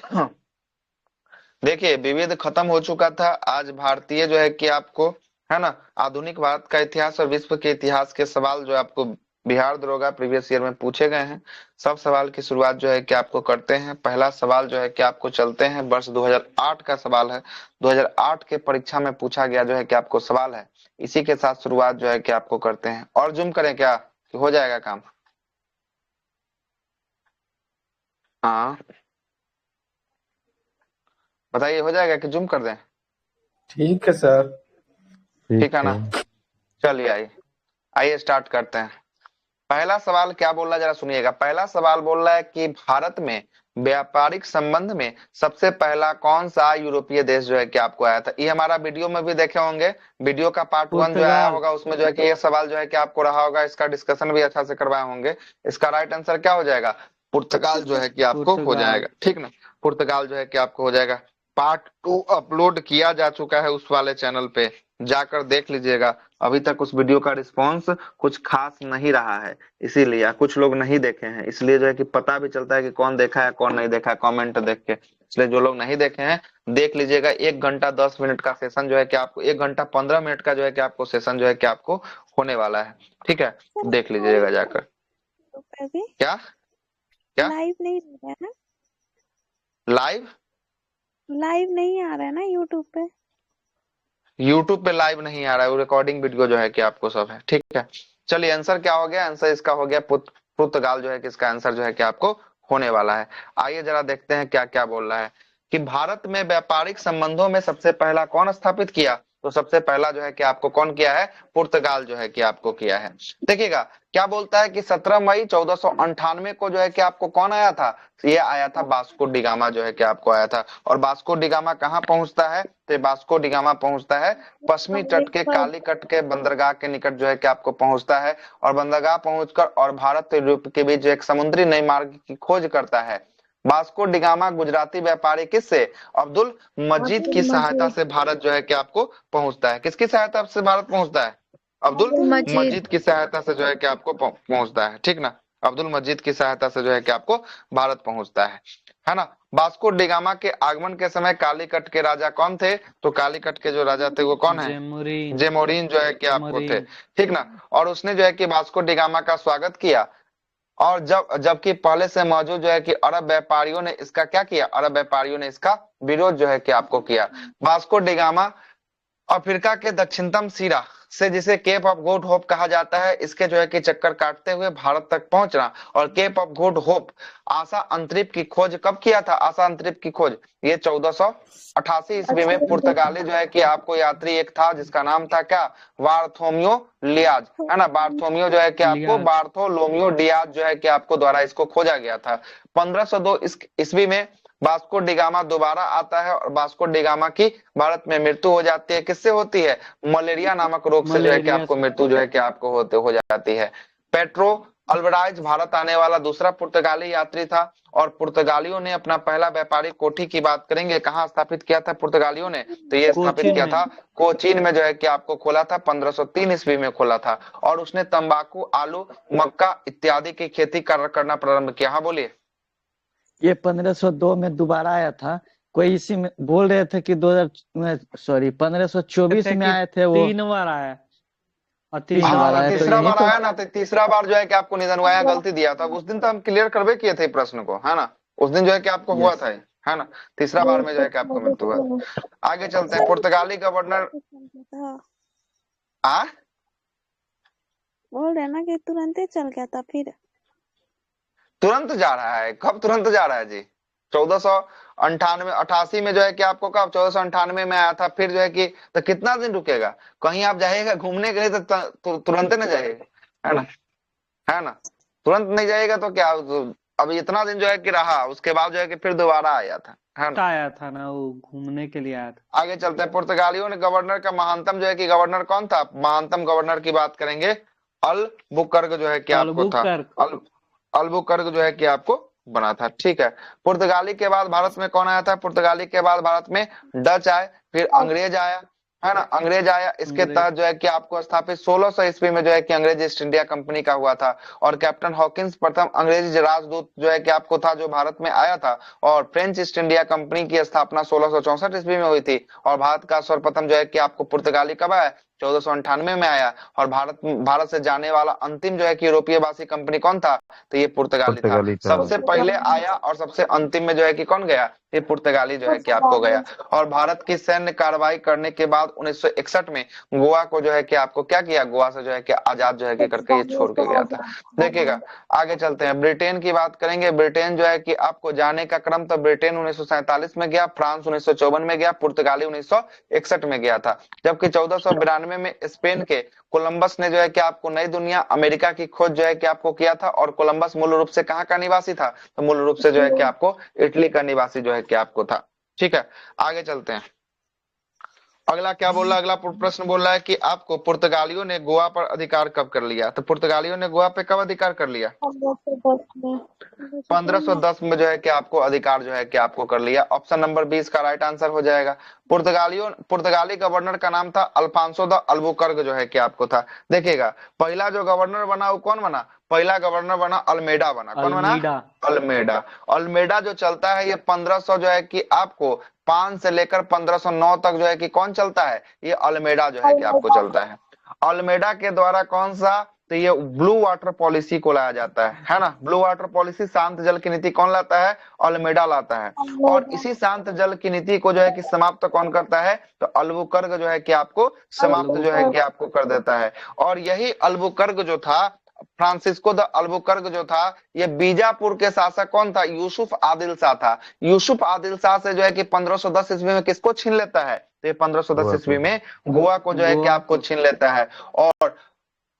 देखिए, विविध खत्म हो चुका था। आज भारतीय जो है कि आपको, है ना, आधुनिक भारत का इतिहास और विश्व के इतिहास के सवाल जो आपको बिहार दरोगा प्रीवियस ईयर में पूछे गए हैं। सब सवाल की शुरुआत जो है कि आपको करते हैं। पहला सवाल जो है कि आपको चलते हैं, वर्ष 2008 का सवाल है। 2008 के परीक्षा में पूछा गया जो है कि आपको सवाल है। इसी के साथ शुरुआत जो है कि आपको करते हैं। और जूम करें क्या कि हो जाएगा काम? हाँ, बताइए, हो जाएगा कि जूम कर दें? ठीक है सर। ठीक ठीक है ना? है। चलिए, आइए आइए स्टार्ट करते हैं। पहला सवाल क्या बोल रहा है जरा सुनिएगा। पहला सवाल बोल रहा है कि भारत में व्यापारिक संबंध में सबसे पहला कौन सा यूरोपीय देश जो है कि आपको आया था। ये हमारा वीडियो में भी देखे होंगे। वीडियो का पार्ट 1 जो आया पुर्तगाल। होगा उसमें जो है कि ये सवाल जो है कि आपको रहा होगा। इसका डिस्कशन भी अच्छा से करवाए होंगे। इसका राइट आंसर क्या हो जाएगा? पुर्तगाल जो है कि आपको हो पुर्तगाल। जाएगा। ठीक ना? पुर्तगाल जो है कि आपको हो जाएगा। पार्ट 2 अपलोड किया जा चुका है उस वाले चैनल पे, जाकर देख लीजिएगा। अभी तक उस वीडियो का रिस्पॉन्स कुछ खास नहीं रहा है, इसीलिए, या कुछ लोग नहीं देखे हैं, इसलिए जो है कि पता भी चलता है कि कौन देखा है कौन नहीं देखा है कमेंट देख के। इसलिए जो लोग नहीं देखे हैं देख लीजिएगा। 1 घंटा 10 मिनट का सेशन जो है कि आपको, 1 घंटा 15 मिनट का जो है कि आपको सेशन जो है कि आपको होने वाला है। ठीक है, देख लीजिएगा जाकर। पे भी क्या क्या लाइव नहीं हो रहा है ना? लाइव? लाइव नहीं आ रहा है ना यूट्यूब पे? यूट्यूब पे लाइव नहीं आ रहा है, वो रिकॉर्डिंग वीडियो जो है कि आपको सब है। ठीक है, चलिए आंसर क्या हो गया? आंसर इसका हो गया पुर्तगाल जो है कि इसका आंसर जो है कि आपको होने वाला है। आइए जरा देखते हैं क्या क्या बोल रहा है कि भारत में व्यापारिक संबंधों में सबसे पहला कौन स्थापित किया। तो सबसे पहला जो है कि आपको कौन किया है? पुर्तगाल जो है कि आपको किया है। देखिएगा क्या बोलता है कि 17 मई 1498 को जो है कि आपको कौन आया था? ये आया था वास्को डिगामा जो है कि आपको आया था। और वास्को डिगामा कहाँ पहुंचता है? तो वास्को डिगामा पहुंचता है पश्चिमी तट के कालीकट के बंदरगाह के निकट जो है कि आपको पहुंचता है। और बंदरगाह पहुंचकर और भारत और यूरोप के बीच जो एक समुद्री नई मार्ग की खोज करता है। वास्को डिगामा गुजराती व्यापारी किससे? अब्दुल मजीद की सहायता से भारत जो है कि आपको पहुंचता है। किसकी सहायता से भारत पहुंचता है? अब्दुल मजीद। मजीद की सहायता से जो है कि आपको पहुंचता है। ठीक ना? अब्दुल मजीद की सहायता से जो है कि आपको भारत पहुंचता है ना? वास्को डिगामा के आगमन के समय कालीकट के राजा कौन थे? तो कालीकट के जो राजा थे वो कौन है? जेमुरीन। जेमोरिन जो है कि आपको थे। जेमोरीन। ठीक ना? और उसने जो है कि वास्को डिगामा का स्वागत किया। और जबकि पहले से मौजूद जो है कि अरब व्यापारियों ने इसका क्या किया? अरब व्यापारियों ने इसका विरोध जो है कि आपको किया। वास्को डिगामा अफ्रीका के दक्षिणतम सिरा से, जिसे केप ऑफ गुड होप कहा जाता है, इसके जो है कि चक्कर काटते हुए भारत तक पहुंचना। और केप ऑफ गुड होप, आशा अंतरिक्ष की खोज कब किया था? आशा अंतरिक्ष की खोज ये 1488 ईस्वी में पुर्तगाली जो है कि आपको यात्री एक था जिसका नाम था क्या? बार्थोमियो लियाज, है ना? बार्थोमियो जो है कि आपको, लियाज। बार्थोलोमियो डियाज जो है कि आपको द्वारा इसको खोजा गया था। 1502 ईस्वी में वास्को डिगामा दोबारा आता है और वास्को डिगामा की भारत में मृत्यु हो जाती है। किससे होती है? मलेरिया नामक रोग से जो है कि मलेरिया आपको से। मृत्यु जो है कि आपको हो जाती है। पेट्रो अल्वारेज भारत आने वाला दूसरा पुर्तगाली यात्री था। और पुर्तगालियों ने अपना पहला व्यापारिक कोठी की बात करेंगे, कहाँ स्थापित किया था पुर्तगालियों ने? तो ये स्थापित कोचीन किया में। था कोचीन में जो है कि आपको खोला था। 1503 ईस्वी में खोला था। और उसने तंबाकू, आलू, मक्का इत्यादि की खेती करना प्रारंभ किया। हाँ बोलिए। ये 1502 में दोबारा आया था। कोई इसी में बोल रहे थे कि 2000, सॉरी 1524 कहते में कि आए थे वो। 3 बार आया और तीन तीसरा बार हाँ, बार आए तो तीसरा यही बार तो। आया ना, तो तीसरा बार जो है कि आपको निधन हुआ है, गलती दिया था उस दिन। तो हम क्लियर करवे किए थे प्रश्न को, है ना? उस दिन जो है कि आपको हुआ यस। था, है ना? तीसरा बार में जो है कि आपको मृत्यु हुआ। आगे चलते हैं। पुर्तगाली गवर्नर आ बोल रहे ना कि तुरंत ही चल गया था फिर। तुरंत जा रहा है? कब तुरंत जा रहा है जी? 1498 88 में जो है कि आपको, कब? 1498 में आया था। फिर जो है कि तो कितना दिन रुकेगा? कहीं आप जाइएगा घूमने के लिए तो तुरंत ना जाइएगा, है ना? है ना? तुरंत नहीं जाएगा तो क्या? अब इतना दिन जो है कि रहा, उसके बाद जो है कि फिर दोबारा आया था, है ना? आया था ना, वो घूमने के लिए आया था। आगे चलते हैं। पुर्तगालियों ने गवर्नर का महानतम जो है कि गवर्नर कौन था? महानतम गवर्नर की बात करेंगे, अल्बुकर्क जो है कि आपको था। अल्बुकर्क। अल अल्बुकर्क जो है कि आपको बना था। ठीक है। पुर्तगाली के बाद भारत में कौन आया था? पुर्तगाली के बाद भारत में डच आए, फिर अंग्रेज आया, है ना, अंग्रेज आया, इसके अंग्रेज तहत जो है कि आपको स्थापित 1600 ईस्वी में जो है कि अंग्रेज ईस्ट इंडिया कंपनी का हुआ था। और कैप्टन हॉकिंस प्रथम अंग्रेज राजदूत जो है कि आपको था, जो भारत में आया था। और फ्रेंच ईस्ट इंडिया कंपनी की स्थापना 1664 ईस्वी में हुई थी। और भारत का सर्वप्रथम जो है कि आपको पुर्तगाली कब आया, 1498 में आया। और भारत से जाने वाला अंतिम जो है कि यूरोपीय वासी कंपनी कौन था, तो ये पुर्तगाली था। सबसे पहले आया और सबसे अंतिम में जो है कि कौन गया, ये पुर्तगाली जो है कि आपको गया। और भारत की सैन्य कार्रवाई करने के बाद 1961 में गोवा को जो है कि आपको क्या किया, गोवा से जो है कि आजाद जो है कि करके ये छोड़ के गया था। देखिएगा, आगे चलते हैं, ब्रिटेन की बात करेंगे। ब्रिटेन जो है कि आपको जाने का क्रम, तो ब्रिटेन 1947 में गया, फ्रांस 1954 में गया, पुर्तगाली 1961 में गया था। जबकि 1492 में स्पेन के कोलंबस ने जो है कि आपको नई दुनिया अमेरिका की खोज जो है कि आपको किया था। और कोलंबस मूल रूप से कहाँ का निवासी था, तो मूल रूप से जो है कि आपको इटली का निवासी जो है कि आपको था। ठीक है, आगे चलते हैं। अगला क्या बोल रहा है, अगला प्रश्न बोल रहा है कि आपको पुर्तगालियों ने गोवा पर अधिकार कब कर लिया, तो पुर्तगालियों ने गोवा पे कब अधिकार कर लिया, 1510 में जो है कि आपको अधिकार जो है कि आपको कर लिया। ऑप्शन नंबर 20 का राइट आंसर हो जाएगा। पुर्तगाली गवर्नर का नाम था अल्फांसो द अल्बुकर्क जो है कि आपको था। देखिएगा, पहला जो गवर्नर बना वो कौन बना, पहला गवर्नर बना अल्मेडा बना। कौन बना, अल्मीडा अल्मेडा। अल्मेडा जो चलता है ये 1500 जो है कि आपको 5 से लेकर 1509 तक जो है कि कौन चलता है, ये अल्मेडा जो है कि आपको चलता है। अल्मेडा के द्वारा कौन सा, तो ये ब्लू वाटर पॉलिसी को लाया जाता है ना। ब्लू वाटर पॉलिसी, शांत जल की नीति कौन लाता है, अल्मेडा लाता है। और इसी शांत जल की नीति को जो है कि समाप्त कौन करता है, तो अल्बुकर्क जो है कि आपको समाप्त जो है कि आपको कर देता है। और यही अल्बुकर्क जो था, फ्रांसिस्को द अल्बुकर्क जो था, ये बीजापुर के शासक कौन था, यूसुफ आदिल शाह था। यूसुफ आदिल शाह से जो है कि 1510 ईस्वी में किसको छीन लेता है, तो ये 1510 ईस्वी में गोवा को जो है कि गोवा आपको को छीन लेता है। और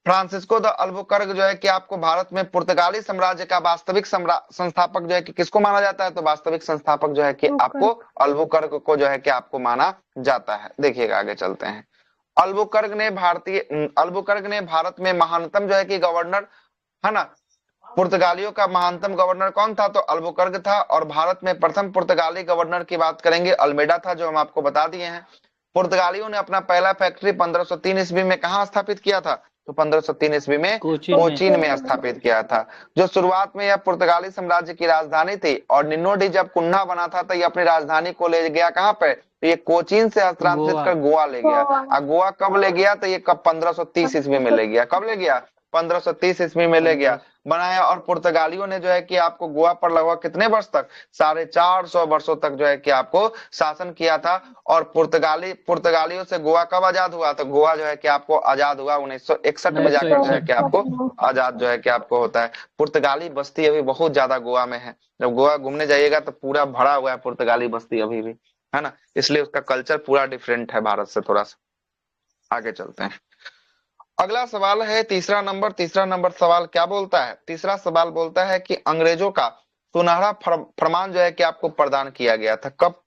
फ्रांसिस्को द अल्बुकर्क जो है कि आपको भारत में पुर्तगाली साम्राज्य का वास्तविक संस्थापक जो है कि किसको माना जाता है, तो वास्तविक संस्थापक जो है कि आपको अल्बुकर्क को जो है कि आपको माना जाता है। देखिएगा, आगे चलते हैं। अल्बुकर्क ने भारत में महानतम जो है कि गवर्नर, है ना, पुर्तगालियों का महानतम गवर्नर कौन था, तो अल्बुकर्क था। और भारत में प्रथम पुर्तगाली गवर्नर की बात करेंगे, अल्मेडा था, जो हम आपको बता दिए हैं। पुर्तगालियों ने अपना पहला फैक्ट्री 1503 ईस्वी में कहां स्थापित किया था, तो 1503 ईस्वी में कोचीन में स्थापित किया था। जो शुरुआत में यह पुर्तगाली साम्राज्य की राजधानी थी। और निन्नो डी जब कुन्हा बना था, तो ये अपनी राजधानी को ले गया कहां पे, तो ये कोचीन से हस्तांतरित कर गोवा ले गया। और गोवा कब ले गया, तो ये कब 1530 ईस्वी में ले गया। कब ले गया, 1530 ईस्वी में ले गया, बनाया। और पुर्तगालियों ने जो है कि आपको गोवा पर लगभग कितने वर्ष तक, 450 वर्षों तक जो है कि आपको शासन किया था। और पुर्तगालियों से गोवा कब आजाद हुआ, तो गोवा जो है कि आपको आजाद हुआ 1961 में जाकर जो है कि आपको आजाद जो है कि आपको होता है। पुर्तगाली बस्ती अभी बहुत ज्यादा गोवा में है। जब गोवा घूमने जाइएगा तो पूरा भरा हुआ है पुर्तगाली बस्ती अभी भी, है ना। इसलिए उसका कल्चर पूरा डिफरेंट है भारत से थोड़ा सा। आगे चलते हैं। अगला सवाल है तीसरा नंबर सवाल क्या बोलता है, तीसरा सवाल बोलता है कि अंग्रेजों का सुनहरा फरमान जो है कि आपको प्रदान किया गया था। कब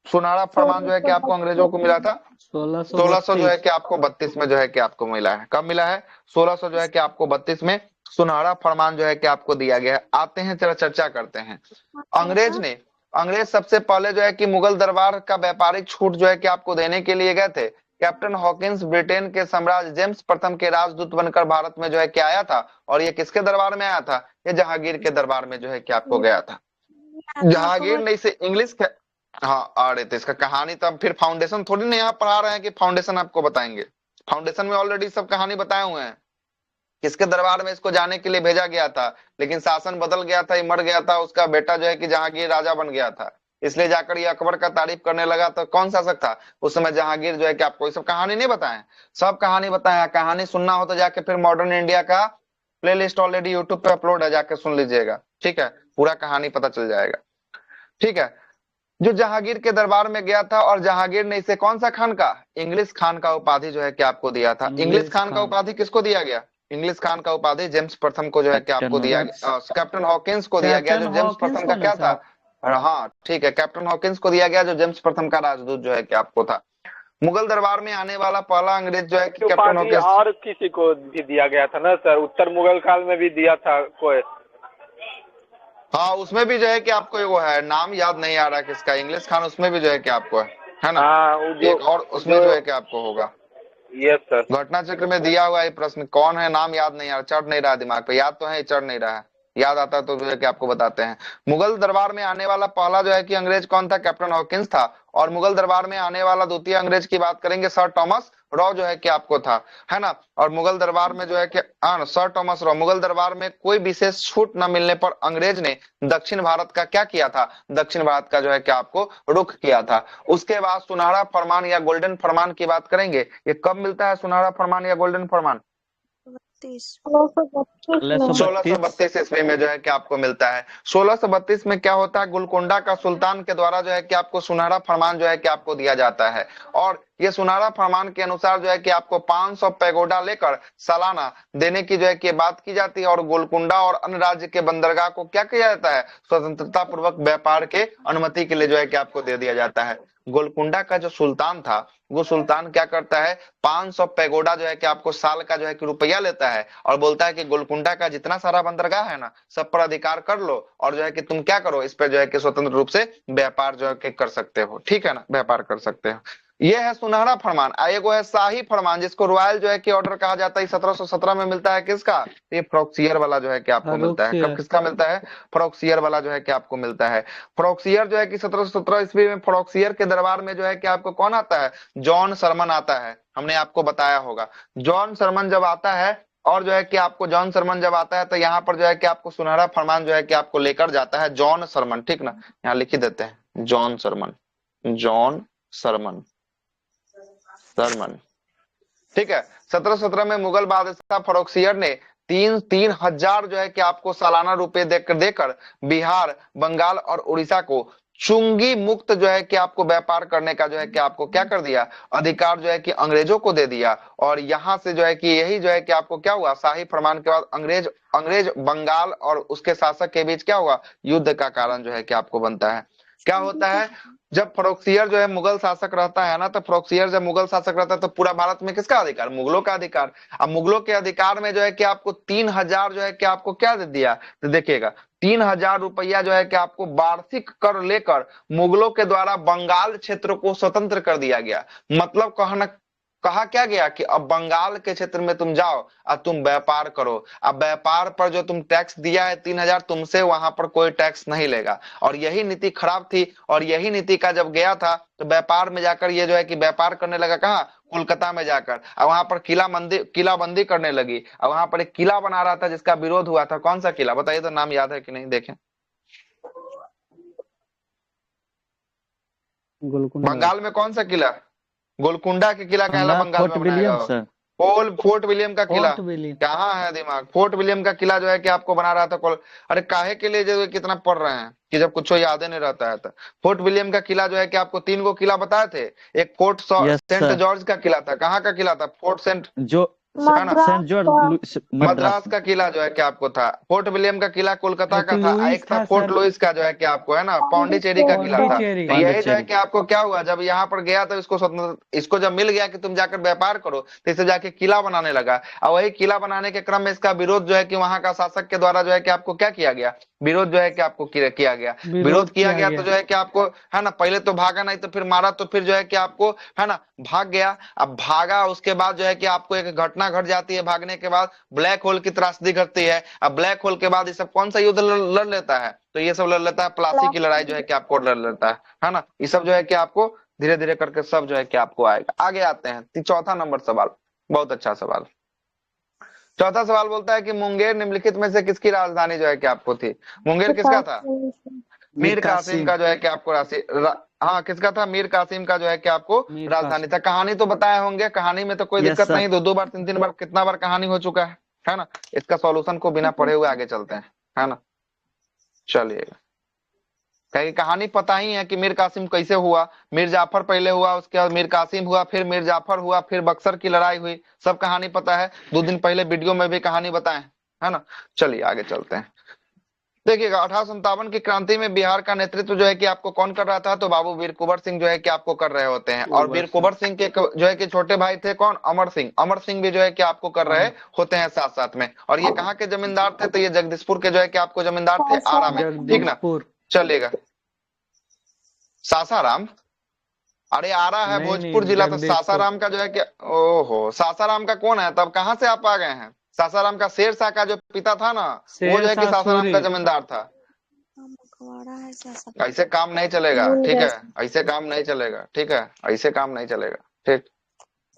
सुनहरा फरमान जो है कि आपको अंग्रेजों को मिला था, 1600 जो है कि आपको 32 में जो है कि आपको मिला है। कब मिला है, 1600 जो है कि आपको 32 में सुनहरा फरमान जो है कि आपको दिया गया है। आते हैं, चलो चर्चा करते हैं। अंग्रेज सबसे पहले जो है कि मुगल दरबार का व्यापारिक छूट जो है कि आपको देने के लिए गए थे। कैप्टन हॉकिंस ब्रिटेन के सम्राट जेम्स प्रथम के राजदूत बनकर भारत में जो है कि आया था। और ये किसके दरबार में आया था, ये जहांगीर के दरबार में जो है कि आपको गया था। जहांगीर ने इसे हाँ, अरे तो इसका कहानी तो अब फिर फाउंडेशन थोड़ी ना यहाँ पढ़ा रहे हैं कि फाउंडेशन आपको बताएंगे। फाउंडेशन में ऑलरेडी सब कहानी बताए हुए हैं। किसके दरबार में इसको जाने के लिए भेजा गया था, लेकिन शासन बदल गया था, ये मर गया था, उसका बेटा जो है कि जहांगीर राजा बन गया था। इसलिए जाकर ये अकबर का तारीफ करने लगा। तो कौन शासक था उस समय, जहांगीर जो है कि आपको ये सब कहानी नहीं बताए, सब कहानी बताया। कहानी सुनना हो तो जाके फिर मॉडर्न इंडिया का प्लेलिस्ट ऑलरेडी यूट्यूब पे अपलोड है, जाके सुन लीजिएगा। ठीक है, पूरा कहानी पता चल जाएगा। ठीक है, जो जहांगीर के दरबार में गया था। और जहांगीर ने इसे कौन सा खान का, इंग्लिश खान का उपाधि जो है कि आपको दिया था। इंग्लिश खान का उपाधि किसको दिया गया, इंग्लिश खान का उपाधि जेम्स प्रथम को जो है कि आपको दिया गया, कैप्टन हॉकिंस को दिया गया, जो जेम्स प्रथम का क्या था। हाँ ठीक है, कैप्टन हॉकिंस को दिया गया, जो जेम्स प्रथम का राजदूत जो है कि आपको था। मुगल दरबार में आने वाला पहला अंग्रेज जो है कि कैप्टन हॉकिंस। और किसी को भी दिया गया था ना सर, उत्तर मुगल काल में भी दिया था कोई। हाँ, उसमें भी जो है कि आपको वो है, नाम याद नहीं आ रहा किसका, इंग्लिश खान उसमें भी जो है कि आपको है। है ना। हाँ वो जो एक और उसमें जो है कि आपको होगा यस सर। घटना चक्र में दिया हुआ है प्रश्न, कौन है नाम याद नहीं आ रहा, चढ़ नहीं रहा दिमाग पे, याद तो है चढ़ नहीं रहा है, याद आता है तो जो है कि आपको बताते हैं। मुगल दरबार में आने वाला पहला जो है कि अंग्रेज कौन था, कैप्टन हॉकिंस था। और मुगल दरबार में आने वाला द्वितीय अंग्रेज की बात करेंगे, सर थॉमस रॉ जो है कि आपको था, है ना। और मुगल दरबार में जो है कि सर थॉमस रॉ, मुगल दरबार में कोई विशेष छूट न मिलने पर अंग्रेज ने दक्षिण भारत का क्या किया था, दक्षिण भारत का जो है कि आपको रुख किया था। उसके बाद सुनहरा फरमान या गोल्डन फरमान की बात करेंगे, ये कब मिलता है सुनहरा फरमान या गोल्डन फरमान, 1632 ईस्वी में जो है कि आपको मिलता है। 1632 में क्या होता है, गोलकोंडा का सुल्तान के द्वारा जो है कि आपको सुनहरा फरमान जो है कि आपको दिया जाता है। और ये सुनहरा फरमान के अनुसार जो है कि आपको 500 पैगोडा लेकर सालाना देने की जो है कि बात की जाती है। और गोलकुंडा और अन्य राज्य के बंदरगाह को क्या किया जाता है, स्वतंत्रता पूर्वक व्यापार के अनुमति के लिए जो है कि आपको दे दिया जाता है। गोलकुंडा का जो सुल्तान था, वो सुल्तान क्या करता है, 500 पैगोडा जो है कि आपको साल का जो है कि रुपया लेता है और बोलता है कि गोलकुंडा का जितना सारा बंदरगाह है ना, सब पर अधिकार कर लो और जो है कि तुम क्या करो, इस पर जो है कि स्वतंत्र रूप से व्यापार जो है कि कर सकते हो, ठीक है ना, व्यापार कर सकते हो। ये है सुनहरा फरमान। एगो है शाही फरमान, जिसको रॉयल जो है कि ऑर्डर कहा जाता है, 1717 में मिलता है किसका, ये फ्रोक्सियर वाला जो है कि आपको मिलता है। कब फरोख्सियर। किसका मिलता है, फ्रोक्सियर वाला जो है कि आपको मिलता है। फ्रोक्सियर जो है कि 1717 ईस्वी में फ्रोक्सियर के दरबार में जो है कि आपको कौन आता है, जॉन सरमन आता है, हमने आपको बताया होगा। जॉन सरमन जब आता है और जो है कि आपको जॉन सरमन जब आता है तो यहाँ पर जो है कि आपको सुनहरा फरमान जो है कि आपको लेकर जाता है जॉन सरमन, ठीक ना, यहाँ लिख ही देते हैं जॉन सरमन, जॉन सरमन, सरमन, ठीक है। 1717 में मुगल बादशाह फरोख्सियर ने तीन तीन हजार जो है कि आपको सालाना रुपए देकर बिहार, बंगाल और उड़ीसा को चुंगी मुक्त जो है कि आपको व्यापार करने का जो है कि आपको क्या कर दिया, अधिकार जो है कि अंग्रेजों को दे दिया। और यहां से जो है कि यही जो है कि आपको क्या हुआ, शाही फरमान के बाद अंग्रेज अंग्रेज बंगाल और उसके शासक के बीच क्या हुआ, युद्ध का कारण जो है कि आपको बनता है। क्या होता है, जब फरोख्सियर जो है मुगल शासक रहता है ना, तो फरोख्सियर जब मुगल शासक रहता है तो पूरा भारत में किसका अधिकार, मुगलों का अधिकार। अब मुगलों के अधिकार में जो है कि आपको 3000 जो है कि आपको क्या दे दिया, तो देखिएगा 3000 रुपया जो है कि आपको वार्षिक कर लेकर मुगलों के द्वारा बंगाल क्षेत्र को स्वतंत्र कर दिया गया। मतलब कहा क्या गया कि अब बंगाल के क्षेत्र में तुम जाओ और तुम व्यापार करो। अब व्यापार पर जो तुम टैक्स दिया है 3000, तुमसे वहां पर कोई टैक्स नहीं लेगा। और यही नीति खराब थी और यही नीति का जब गया था तो व्यापार में जाकर ये जो है कि व्यापार करने लगा कहाँ, कोलकाता में जाकर। और वहां पर किलाबंदी करने लगी। और वहां पर एक किला बना रहा था जिसका विरोध हुआ था। कौन सा किला बताइए तो, नाम याद है कि नहीं, देखें। गोलकुंडा। बंगाल में कौन सा किला, गोलकुंडा के किला कहला हमारा बंगाल में फोर्ट बनाया विलियम गया। सर। फोर्ट विलियम का किला फोर्ट विलियम। कहाँ है दिमाग, फोर्ट विलियम का किला जो है कि आपको बना रहा था अरे काहे के लिए जो है कितना पढ़ रहे हैं कि जब कुछ याद नहीं रहता है। तो फोर्ट विलियम का किला जो है कि आपको 3 गो किला बताए थे। एक fort yes saint sir, George का किला था, कहाँ का किला था, फोर्ट सेंट, जो है ना, सेंट जॉर्ज मद्रास का किला जो है कि आपको था। फोर्ट विलियम का किला कोलकाता एक का था। लुइस एक था था फोर्ट सर, लुइस का जो है कि आपको है ना पौंडीचेरी का किला था। पौंडीचेरी। तो यही जो है पांडिचेरी। कि आपको क्या हुआ, जब यहाँ पर गया तो इसको जब मिल गया कि तुम जाकर व्यापार करो तो इसे जाके किला बनाने लगा। और वही किला बनाने के क्रम में इसका विरोध जो है कि वहां का शासक के द्वारा जो है कि आपको क्या किया गया, विरोध जो है कि आपको किया गया। विरोध किया गया तो जो है कि आपको है ना, पहले तो भागा नहीं तो फिर मारा, तो फिर जो है कि आपको है ना भाग गया। अब भागा, उसके बाद जो है कि आपको एक घटना घट जाती है। भागने के बाद ब्लैक होल की त्रासदी घटती है। अब ब्लैक होल के बाद ये सब कौन सा युद्ध लड़ लेता है, तो ये सब लड़ लेता है प्लासी की लड़ाई जो है कि आपको लड़ लेता है ना। ये सब जो है कि आपको धीरे धीरे करके सब जो है कि आपको आएगा। आगे आते हैं चौथा नंबर सवाल, बहुत अच्छा सवाल। चौथा सवाल बोलता है कि मुंगेर निम्नलिखित में से किसकी राजधानी जो है कि आपको थी। मुंगेर किसका था, मीर कासिम का जो है कि आपको हाँ किसका था, मीर कासिम का जो है कि आपको मीर राजधानी कासिम। था। कहानी तो बताए होंगे, कहानी में तो कोई यस दिक्कत सर। नहीं, 2 बार 3 बार कितना बार कहानी हो चुका है ना। इसका सॉल्यूशन को बिना पढ़े हुए आगे चलते हैं, है ना। चलिएगा, कहीं कहानी पता ही है कि मीर कासिम कैसे हुआ। मीर जाफर पहले हुआ, उसके बाद मीर कासिम हुआ, फिर मीर जाफर हुआ, फिर बक्सर की लड़ाई हुई, सब कहानी पता है। 2 दिन पहले वीडियो में भी कहानी बताए, है ना। चलिए आगे चलते हैं। देखिएगा 1857 की क्रांति में बिहार का नेतृत्व जो है कि आपको कौन कर रहा था, तो बाबू वीर कुंवर सिंह जो है कि आपको कर रहे होते हैं। और वीर कुंवर सिंह के जो है कि छोटे भाई थे कौन, अमर सिंह। अमर सिंह भी जो है कि आपको कर रहे होते हैं साथ साथ में। और ये कहाँ के जमींदार थे, तो ये जगदीशपुर के जो है कि आपको जमींदार थे, आरा में, ठीक ना। जगदीशपुर। चलिएगा, सासाराम, अरे आरा है, नहीं भोजपुर नहीं, जिला था। जगदीशपुर। सासाराम का जो है कि, ओहो, सासाराम का कौन है? तब कहाँ से आप आ गए हैं? सासाराम का शेरशाह का जो पिता था ना, वो जो है कि शेरशाह सासाराम का सूरी। जमींदार था। मकवाड़ा है सासा। ऐसे काम नहीं चलेगा, भूल ठीक गए। है? ऐसे काम नहीं चलेगा, ठीक है? ऐसे काम नहीं चलेगा, ठीक?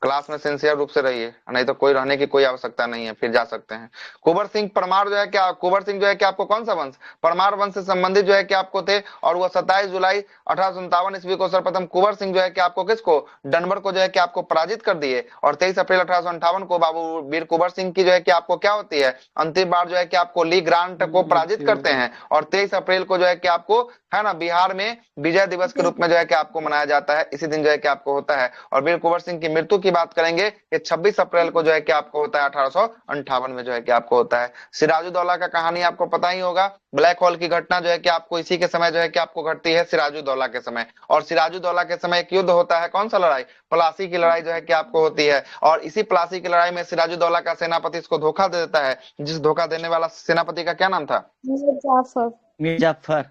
क्लास में सिंसियर रूप से रहिए, नहीं तो कोई रहने की कोई आवश्यकता नहीं है, फिर जा सकते हैं। कुंवर सिंह परमार जो है क्या, कुंवर सिंह जो है कि आपको कौन सा वंश, परमार वंश से संबंधित जो है कि आपको थे। और वो 27 जुलाई 1857 ईस्वी को सर्वप्रथम कुंवर सिंह जो है कि आपको किसको, डनबर को जो है कि आपको पराजित कर दिए। और 23 अप्रैल 1858 को बाबू वीर कुंवर सिंह की जो है कि आपको क्या होती है, अंतिम बार जो है कि आपको ली ग्रांट को पराजित करते हैं। और 23 अप्रैल को जो है कि आपको, है ना, बिहार में विजय दिवस के रूप में जो है कि आपको मनाया जाता है। इसी दिन जो है कि आपको होता है। और वीर कुंवर सिंह की मृत्यु की बात करेंगे, ये 26 अप्रैल को जो है कि आपको होता है, 1858 में जो है कि आपको होता है। सिराजुद्दौला का कहानी आपको पता ही होगा। ब्लैक होल की घटना जो है कि आपको इसी के समय जो है कि आपको घटती है, सिराजुद्दौला के समय। और सिराजुद्दौला के समय एक युद्ध होता है, कौन सा लड़ाई, प्लासी की लड़ाई जो है कि आपको होती है। और इसी प्लासी की लड़ाई में सिराजुद्दौला का सेनापति इसको धोखा दे देता है। जिस धोखा देने वाला सेनापति का क्या नाम था? जाफर। मिर्जाफर।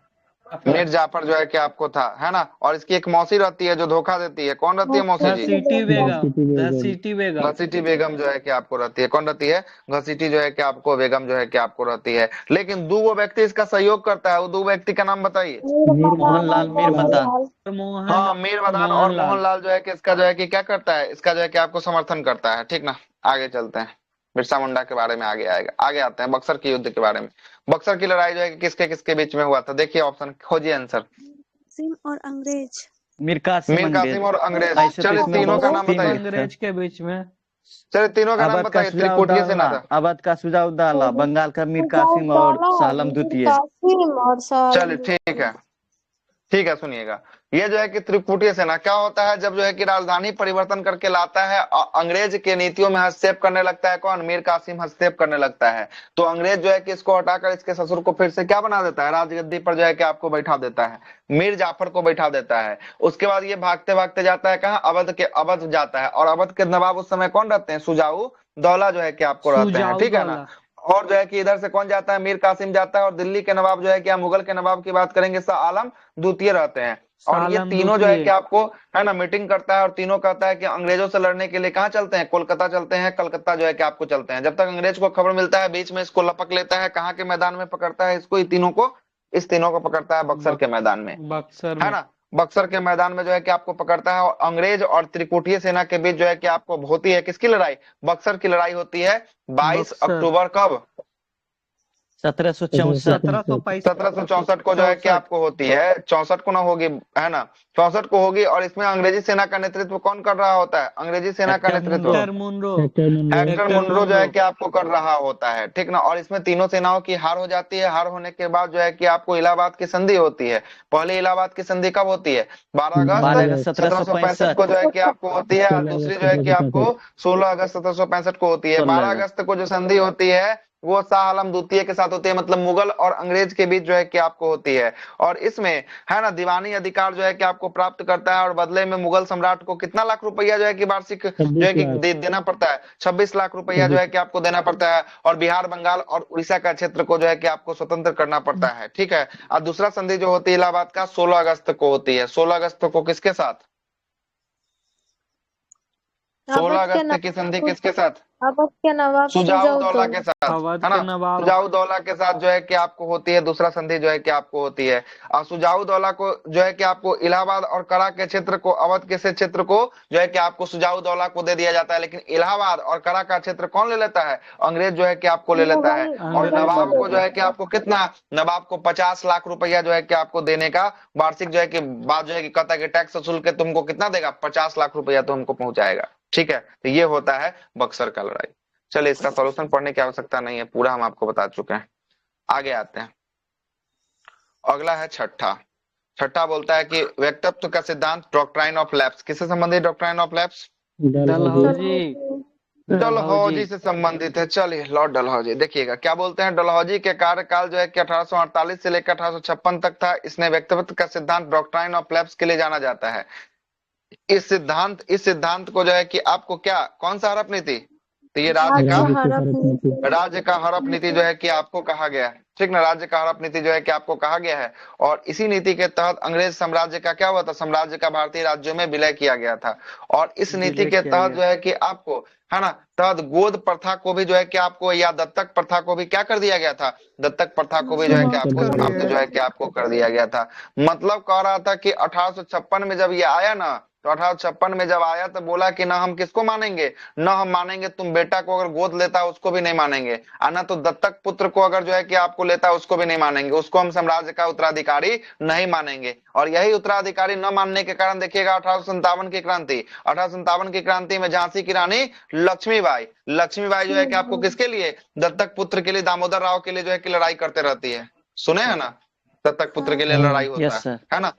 मीर जाफर जो है कि आपको था, है ना। और इसकी एक मौसी रहती है जो धोखा देती है, कौन रहती है मौसी जी? घसीटी बेगम। घसीटी बेगम। घसीटी बेगम जो है कि आपको रहती है। कौन रहती है? घसीटी जो है कि आपको बेगम जो है कि आपको रहती है। लेकिन दो व्यक्ति इसका सहयोग करता है, वो दो व्यक्ति का नाम बताइए। मोहनलाल मीरमदान। हाँ, मीर मदान और मोहनलाल। मोहनलाल जो है कि इसका जो है कि क्या करता है, इसका जो है कि आपको समर्थन करता है, ठीक ना। आगे चलते हैं, बिरसा मुंडा के बारे में आगे आएगा। आगे आते हैं बक्सर के युद्ध के बारे में। बक्सर की लड़ाई जो है कि किसके किसके बीच में हुआ था? देखिए ऑप्शन, खोजिए आंसर। सिम और अंग्रेज। मीर कासिम मीर अंग्रेज। कासिम और अंग्रेज। ऐसे तो चलिए इसमें तीनों का बहुत नाम तीन बताइए। युद्ध थे। अंग्रेज के बीच में। चलिए तीनों का नाम अवध का बताइए। त्रिपुटीय सेना सुजाउद्दौला, था। अवध का सुजाउद्दौला, बंगाल का मीर कासिम और सालम द्वितीय। कासिम और सालम। चलिए ठीक है, ठीक है, सुनिएगा। ये जो है कि त्रिपुटीय सेना क्या होता है, जब जो है कि राजधानी परिवर्तन करके लाता है, अंग्रेज के नीतियों में हस्तक्षेप करने लगता है। कौन? मीर कासिम हस्तक्षेप करने लगता है। तो अंग्रेज जो है कि इसको हटाकर इसके ससुर को फिर से क्या बना देता है, राजगद्दी पर जो है कि आपको बैठा देता है, मीर जाफर को बैठा देता है। उसके बाद ये भागते भागते जाता है कहाँ, अवध के, अवध जाता है। और अवध के नवाब उस समय कौन रहते हैं? सुजाऊ दौला जो है कि आपको रहते हैं, ठीक है ना। और जो है कि इधर से कौन जाता है? मीर कासिम जाता है। और दिल्ली के नवाब जो है कि मुगल के नवाब की बात करेंगे, शाह आलम द्वितीय रहते हैं। और ये तीनों जो है कि आपको, है ना, मीटिंग करता है और तीनों कहता है कि अंग्रेजों से लड़ने के लिए कहाँ चलते हैं? कोलकाता चलते हैं। कलकत्ता जो है कि आपको चलते हैं। जब तक अंग्रेज को खबर मिलता है, बीच में इसको लपक लेता है। कहाँ के मैदान में पकड़ता है इसको? इस तीनों को पकड़ता है बक्सर के मैदान में, बक्सर है में। ना। बक्सर के मैदान में जो है कि आपको पकड़ता है। और अंग्रेज और त्रिपुटीय सेना के बीच जो है कि आपको होती है किसकी लड़ाई? बक्सर की लड़ाई होती है 22 बक्सर। अक्टूबर कब? 1764। 1764 को जो है कि आपको होती है। 64 को ना होगी, है ना, 64 को होगी। और इसमें अंग्रेजी सेना का नेतृत्व कौन कर रहा होता है? अंग्रेजी सेना का नेतृत्व हेक्टर मुनरो। हेक्टर मुनरो जो है कि आपको कर रहा होता है, ठीक ना। और इसमें तीनों सेनाओं की हार हो जाती है। हार होने के बाद जो है कि आपको इलाहाबाद की संधि होती है। पहले इलाहाबाद की संधि कब होती है? 12 अगस्त 1765 को जो है कि आपको होती है। और दूसरी जो है कि आपको 16 अगस्त 1765 को होती है। 12 अगस्त को जो संधि होती है वो शाह आलम द्वितीय के साथ होती है, मतलब मुगल और अंग्रेज के बीच जो है कि आपको होती है। और इसमें, है ना, दीवानी अधिकार जो है कि आपको प्राप्त करता है। और बदले में मुगल सम्राट को कितना लाख रुपया जो है कि वार्षिक जो है कि देना पड़ता है? 26 लाख रुपया जो है कि आपको देना पड़ता है। और बिहार, बंगाल और उड़ीसा का क्षेत्र को जो है कि आपको स्वतंत्र करना पड़ता है, ठीक है। और दूसरा संधि जो होती है इलाहाबाद का 16 अगस्त को होती है। 16 अगस्त को किसके साथ? 16 अगस्त की संधि किसके साथ? अवध के नवाब सुजाउद्दौला के साथ, अवध है ना। के नवाब। सुजाउद्दौला के साथ जो है कि आपको होती है दूसरा संधि जो है कि आपको होती है। और सुजाउद्दौला को जो है कि आपको इलाहाबाद और करा के क्षेत्र को, अवध के से क्षेत्र को जो है कि आपको सुजाउद्दौला को दे दिया जाता है। लेकिन इलाहाबाद और करा का क्षेत्र कौन ले लेता है? अंग्रेज जो है कि आपको ले लेता है। और नवाब को जो है कि आपको कितना, नवाब को 50 लाख रुपया जो है कि आपको देने का वार्षिक जो है कि बाद जो है कि कहता है कि टैक्स वसूल के तुमको कितना देगा? 50 लाख रुपया तो हमको पहुंचाएगा, ठीक है। तो ये होता है बक्सर का लड़ाई। चलिए इसका सॉल्यूशन पढ़ने की आवश्यकता नहीं है, पूरा हम आपको बता चुके हैं। आगे आते हैं, अगला है छठा। छठा बोलता है कि व्यक्तित्व का सिद्धांत, डॉक्ट्राइन ऑफ लैप्स। किससे संबंधित doctrine of lapse? Dalhousie. Dalhousie से संबंधित है। चलिए लॉर्ड डलहौजी, देखिएगा क्या बोलते हैं। डलहौजी के कार्यकाल जो है कि 1848 से लेकर 1856 तक था। इसने व्यक्तित्व का सिद्धांत, डॉक्ट्राइन ऑफ लैप्स के लिए जाना जाता है। इस सिद्धांत को जो है कि आपको क्या, कौन सा हड़प नीति? तो ये राज्य का हड़प नीति। नीति जो है कि आपको कहा गया है, ठीक ना। राज्य का हड़प नीति जो है कि आपको कहा गया है, और इसी नीति के तहत अंग्रेज साम्राज्य का क्या हुआ था, साम्राज्य का भारतीय राज्यों में विलय किया गया था। और इस नीति विलय के किया तहत गया। जो है कि आपको, है ना, तहत गोद प्रथा को भी जो है कि आपको, या दत्तक प्रथा को भी क्या कर दिया गया था, दत्तक प्रथा को भी जो है कि आपको कर समाप्त दिया जो है कि आपको कर दिया गया था। मतलब कह रहा था कि 1856 में जब ये आया ना, तो 1856 में जब आया तो बोला कि ना हम किसको मानेंगे, ना हम मानेंगे तुम बेटा को अगर गोद लेता है उसको भी नहीं मानेंगे, और ना तो दत्तक पुत्र को अगर जो है कि आपको लेता है उसको भी नहीं मानेंगे, उसको हम साम्राज्य का उत्तराधिकारी नहीं मानेंगे। और यही उत्तराधिकारी न मानने के कारण देखिएगा 1857 की क्रांति, 1857 की क्रांति में झांसी की रानी लक्ष्मीबाई, लक्ष्मीबाई जो है कि आपको किसके लिए, दत्तक पुत्र के लिए, दामोदर राव के लिए जो है कि लड़ाई करते रहती है, सुने हैं ना, दत्तक पुत्र के लिए लड़ाई होता यस सर। है ना।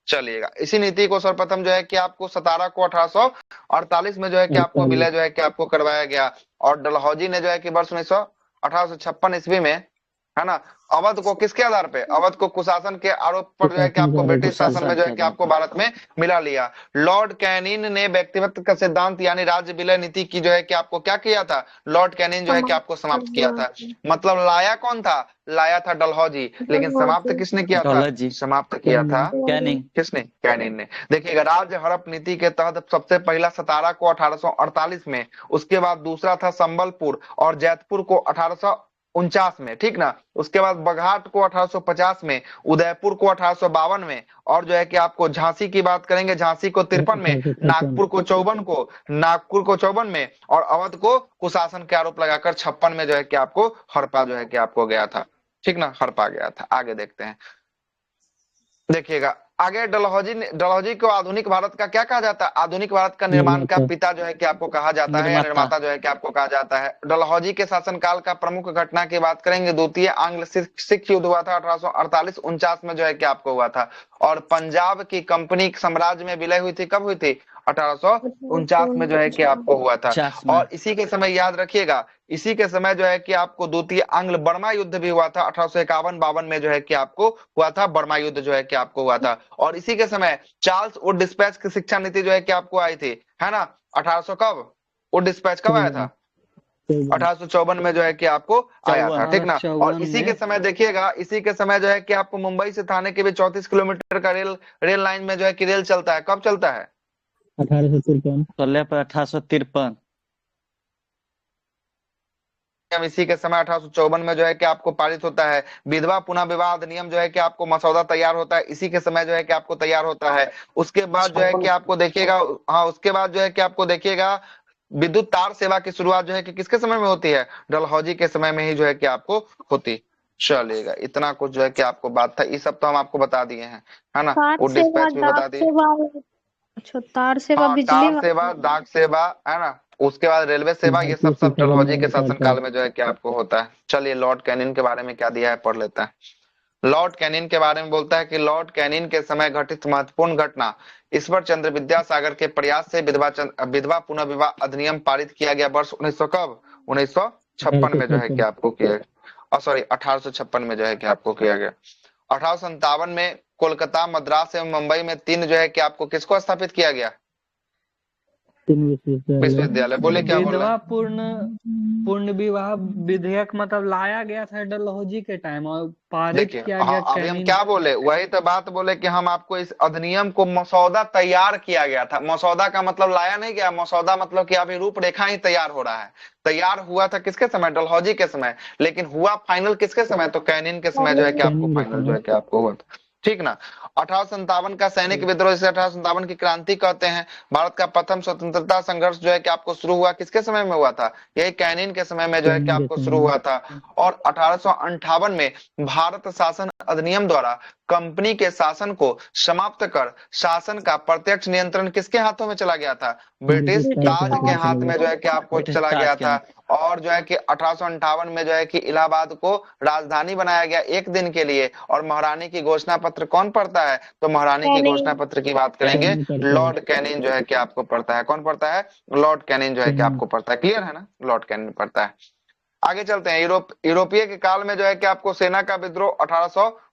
चलिएगा, इसी नीति को सर्वप्रथम जो है कि आपको 17 को 1848 में जो है कि आपको विलय जो है कि आपको करवाया गया। और डलहौजी ने जो है कि वर्ष 1856 ईस्वी में, है ना, अवध को किसके आधार पे, अवध को कुशासन के आरोप पर जो है कि आपको ब्रिटिश शासन में जो है कि आपको भारत में मिला लिया। लॉर्ड कैनिन ने व्यक्तिगत का सिद्धांत यानी राज्य विलय नीति की जो है कि आपको क्या किया था, लॉर्ड कैनिन जो है कि आपको समाप्त किया था। मतलब लाया कौन था, लाया था डलहौजी, लेकिन समाप्त किसने किया था, डलहौजी। समाप्त किया था कैनिंग। किसने, कैनिन ने। देखिएगा, राज्य हड़प नीति के तहत सबसे पहला 17 को 1848 में, उसके बाद दूसरा था संबलपुर और जैतपुर को 1849 में, ठीक ना। उसके बाद बघाट को 1850 में, उदयपुर को 1852 में, और जो है कि आपको झांसी की बात करेंगे, झांसी को 53 में, नागपुर को 54 में, और अवध को कुशासन के आरोप लगाकर 56 में जो है कि आपको हड़पा जो है कि आपको गया था, ठीक ना, हड़पा गया था। आगे देखते हैं, देखिएगा आगे, डलहौजी को आधुनिक भारत का क्या कहा जाता है, आधुनिक भारत का निर्माण का पिता जो है कि आपको कहा जाता है, या निर्माता जो है कि आपको कहा जाता है। डलहौजी के शासनकाल का प्रमुख घटना की बात करेंगे, द्वितीय आंग्ल सिख युद्ध हुआ था 1848-49 में जो है कि आपको हुआ था। और पंजाब की कंपनी साम्राज्य में विलय हुई थी, कब हुई थी, 1849 में जो है कि आपको हुआ था। और इसी के समय याद रखिएगा, इसी के समय जो है कि आपको द्वितीय आंग्ल बर्मा युद्ध भी हुआ था, 1851-52 में जो है कि आपको हुआ था, बर्मा युद्ध जो है कि आपको हुआ था। और इसी के समय चार्ल्स वुड डिस्पैच की शिक्षा नीति जो है कि आपको आई थी, है ना, 1800 कब, वुड डिस्पैच कब आया था, 1854 में जो है कि आपको आया था, ठीक ना। और इसी के समय देखिएगा, इसी के समय जो है कि आपको मुंबई से थाने के बीच 34 किलोमीटर का रेल लाइन में जो है कि रेल चलता है, कब चलता है, 1853। इसी के समय 1854 में जो है कि आपको पारित होता है। विधवा पुनः विवाह अधिनियम जो है कि आपको मसौदा तैयार होता है, इसी के समय जो है कि आपको तैयार होता है। उसके बाद जो है कि आपको देखिएगा, हाँ, उसके बाद जो है कि आपको देखिएगा, विद्युत तार सेवा की शुरुआत जो है कि किसके समय में होती है, डलहौजी के समय में ही जो है कि आपको होती। चलिएगा, इतना कुछ जो है कि आपको बात था, ये सब तो हम आपको बता दिए हैं, है ना, वो डिस्पैच भी बता दिए, तार सेवा, बिजली तार सेवा, डाक सेवा, है ना, उसके बाद रेलवे सेवा, ये सब डलहौजी के शासनकाल में जो है कि आपको होता है। चलिए, लॉर्ड कैनिन के बारे में क्या दिया है पढ़ लेते हैं। लॉर्ड कैनिन के बारे में बोलता है कि लॉर्ड कैनिन के समय घटित महत्वपूर्ण घटना, ईश्वर चंद्र विद्यासागर के प्रयास से विधवा पुनः विवाह अधिनियम पारित किया गया वर्ष 1900 कब, 1956 में जो है कि आपको किया गया, सॉरी 1856 में जो है कि आपको किया गया। 1857 में कोलकाता, मद्रास एवं मुंबई में 3 जो है कि आपको किसको स्थापित किया गया, विश्वविद्यालय। बोले क्या बोल रहे विधवा हैं? पूर्ण विवाह विधेयक मतलब लाया गया था डलहौजी के टाइम और पारित देखिए, किया गया अभी हम कैनिन। क्या बोले, वही तो बात बोले कि हम आपको इस अधिनियम को मसौदा तैयार किया गया था। मसौदा का मतलब लाया नहीं गया, मसौदा मतलब कि अभी रूपरेखा ही तैयार हो रहा है। तैयार हुआ था किसके समय, डलहौजी के समय, लेकिन हुआ फाइनल किसके समय, तो कैनिन के समय जो है कि आपको फाइनल जो है कि आपको हुआ था, ठीक ना। 1857 का सैनिक विद्रोह, जिसे 1857 की क्रांति कहते हैं। भारत का प्रथम स्वतंत्रता संघर्ष जो है कि आपको शुरू हुआ किसके समय में हुआ था, यही कैनिन के समय में जो है कि आपको शुरू हुआ था। और 1858 में भारत शासन अधिनियम द्वारा कंपनी के शासन को समाप्त कर शासन का प्रत्यक्ष नियंत्रण किसके हाथों में चला गया था, ब्रिटिश ताज के हाथ में जो है कि आपको चला गया था। और जो है कि 1858 में जो है कि इलाहाबाद को राजधानी बनाया गया एक दिन के लिए। और महारानी की घोषणा पत्र कौन पढ़ता है, तो महारानी की घोषणा पत्र की बात करेंगे, लॉर्ड कैनिन जो है कि आपको पढ़ता है। कौन पढ़ता है, लॉर्ड कैनिन जो है कि आपको पढ़ता है। क्लियर है ना, लॉर्ड कैनिन पढ़ता है। आगे चलते हैं, यूरोपीय के काल में जो है कि आपको सेना का विद्रोह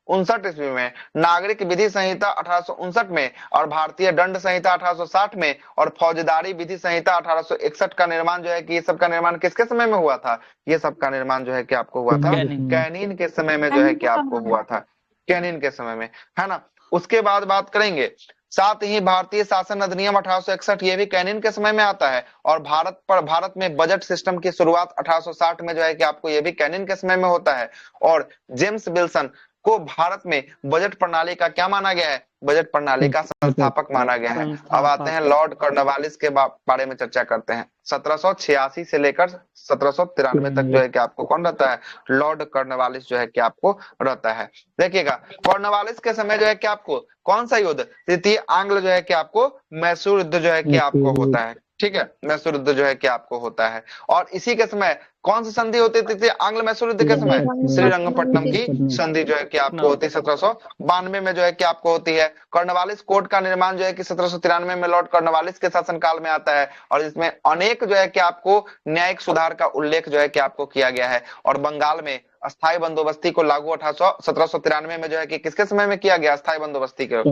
ईस्वी में, नागरिक विधि संहिता 1859 में, और भारतीय दंड संहिता 1860 में, और फौजदारी विधि संहिता 1861 का निर्माण जो है कि ये सब का निर्माण किसके समय में हुआ था? ये सब का निर्माण जो है कि आपको हुआ था कैनिन के समय में जो है कि आपको हुआ था, कैनिन के समय में, है ना। उसके बाद बात करेंगे, साथ ही भारतीय शासन अधिनियम 1861 ये भी कैनिन के समय में आता है, और भारत में बजट सिस्टम की शुरुआत 1860 में जो है कि आपको ये भी कैनिन के समय में होता है। और जेम्स विल्सन को भारत में बजट प्रणाली का क्या माना गया है? बजट प्रणाली का संस्थापक माना गया है। अब आते हैं लॉर्ड कॉर्नवालिस के बारे में चर्चा करते हैं। 1786 से लेकर 1793 तक जो है कि आपको कौन रहता है? लॉर्ड कॉर्नवालिस जो है कि आपको रहता है। देखिएगा, कॉर्नवालिस के समय जो है कि आपको कौन सा युद्ध? तृतीय आंग्ल जो है कि आपको मैसूर युद्ध जो है कि आपको होता है, ठीक है, मैसूर युद्ध जो है कि आपको होता है। और इसी के समय कौन सी संधि होती थी? आंग्ल मैसूर युद्ध के समय श्रीरंगपट्टनम की संधि जो है कि आपको होती है 1792 में जो है कि आपको होती है। कॉर्नवालिस कोड का निर्माण जो है कि 1793 में लॉर्ड कॉर्नवालिस के शासनकाल में आता है, और इसमें अनेक जो है कि आपको न्यायिक सुधार का उल्लेख जो है कि आपको किया गया है। और बंगाल में अस्थायी बंदोबस्ती को लागू 1793 में जो है कि किसके समय में किया गया? अस्थायी बंदोबस्ती के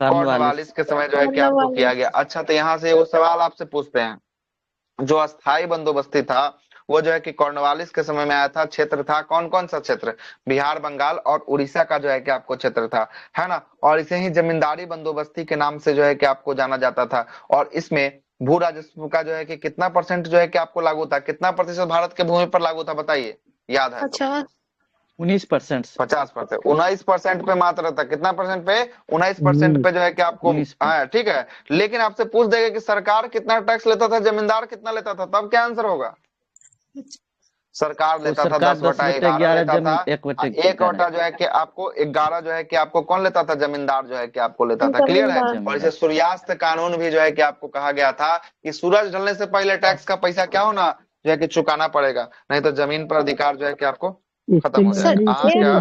कॉर्नवालिस के समय जो है कि आपको किया गया। अच्छा, तो यहाँ से वो सवाल आपसे पूछते हैं, जो अस्थायी बंदोबस्ती था वो जो है कि कॉर्नवालिस के समय में आया था। क्षेत्र था कौन कौन सा क्षेत्र? बिहार, बंगाल और उड़ीसा का जो है कि आपको क्षेत्र था, है ना। और इसे ही जमींदारी बंदोबस्ती के नाम से जो है कि आपको जाना जाता था। और इसमें भू राजस्व का जो है कि कितना परसेंट जो है कि आपको लागू था? कितना प्रतिशत भारत के भूमि पर लागू था बताइए, याद है? अच्छा 19%। 50%, 19% पे मात्र था। कितना परसेंट पे? 19% पे जो है कि आपको, हाँ ठीक है। लेकिन आपसे पूछ देगा कि सरकार कितना टैक्स लेता था, जमींदार कितना लेता था, तब क्या आंसर होगा? सरकार लेता था 10/11 लेता था। 1/11 जो है कि आपको 11 जो है कि आपको कौन लेता था? जमींदार जो है कि आपको लेता था। क्लियर है? और इसे सूर्यास्त कानून भी जो है कि आपको कहा गया था कि सूरज ढलने से पहले टैक्स का पैसा क्या होना जो है कि चुकाना पड़ेगा, नहीं तो जमीन पर अधिकार जो है कि आपको खत्म हो जाएगा। हाँ क्या?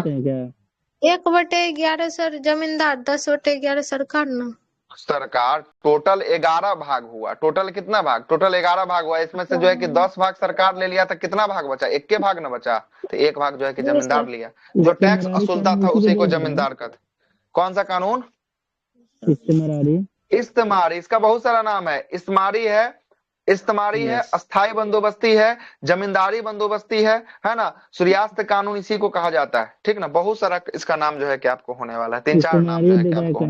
1/11 सर जमींदार, 10/11 सरकार ना। सरकार टोटल 11 भाग हुआ। टोटल कितना भाग? टोटल 11 भाग हुआ। इसमें से जो है कि 10 भाग सरकार ले लिया था, कितना भाग बचा? 1 भाग न बचा, तो 1 भाग जो है कि जमींदार लिया। जो टैक्स असूलता था उसी को जमींदार का था। कौन सा कानून? इस्तेमारी। इसका बहुत सारा नाम है। इस्तेमारी है, इस्तेमारी है, अस्थाई बंदोबस्ती है, जमींदारी बंदोबस्ती है ना। सूर्यास्त कानून इसी को कहा जाता है, ठीक ना। बहुत सारा इसका नाम जो है कि आपको होने वाला है। 3-4 नाम जो है कि आपको,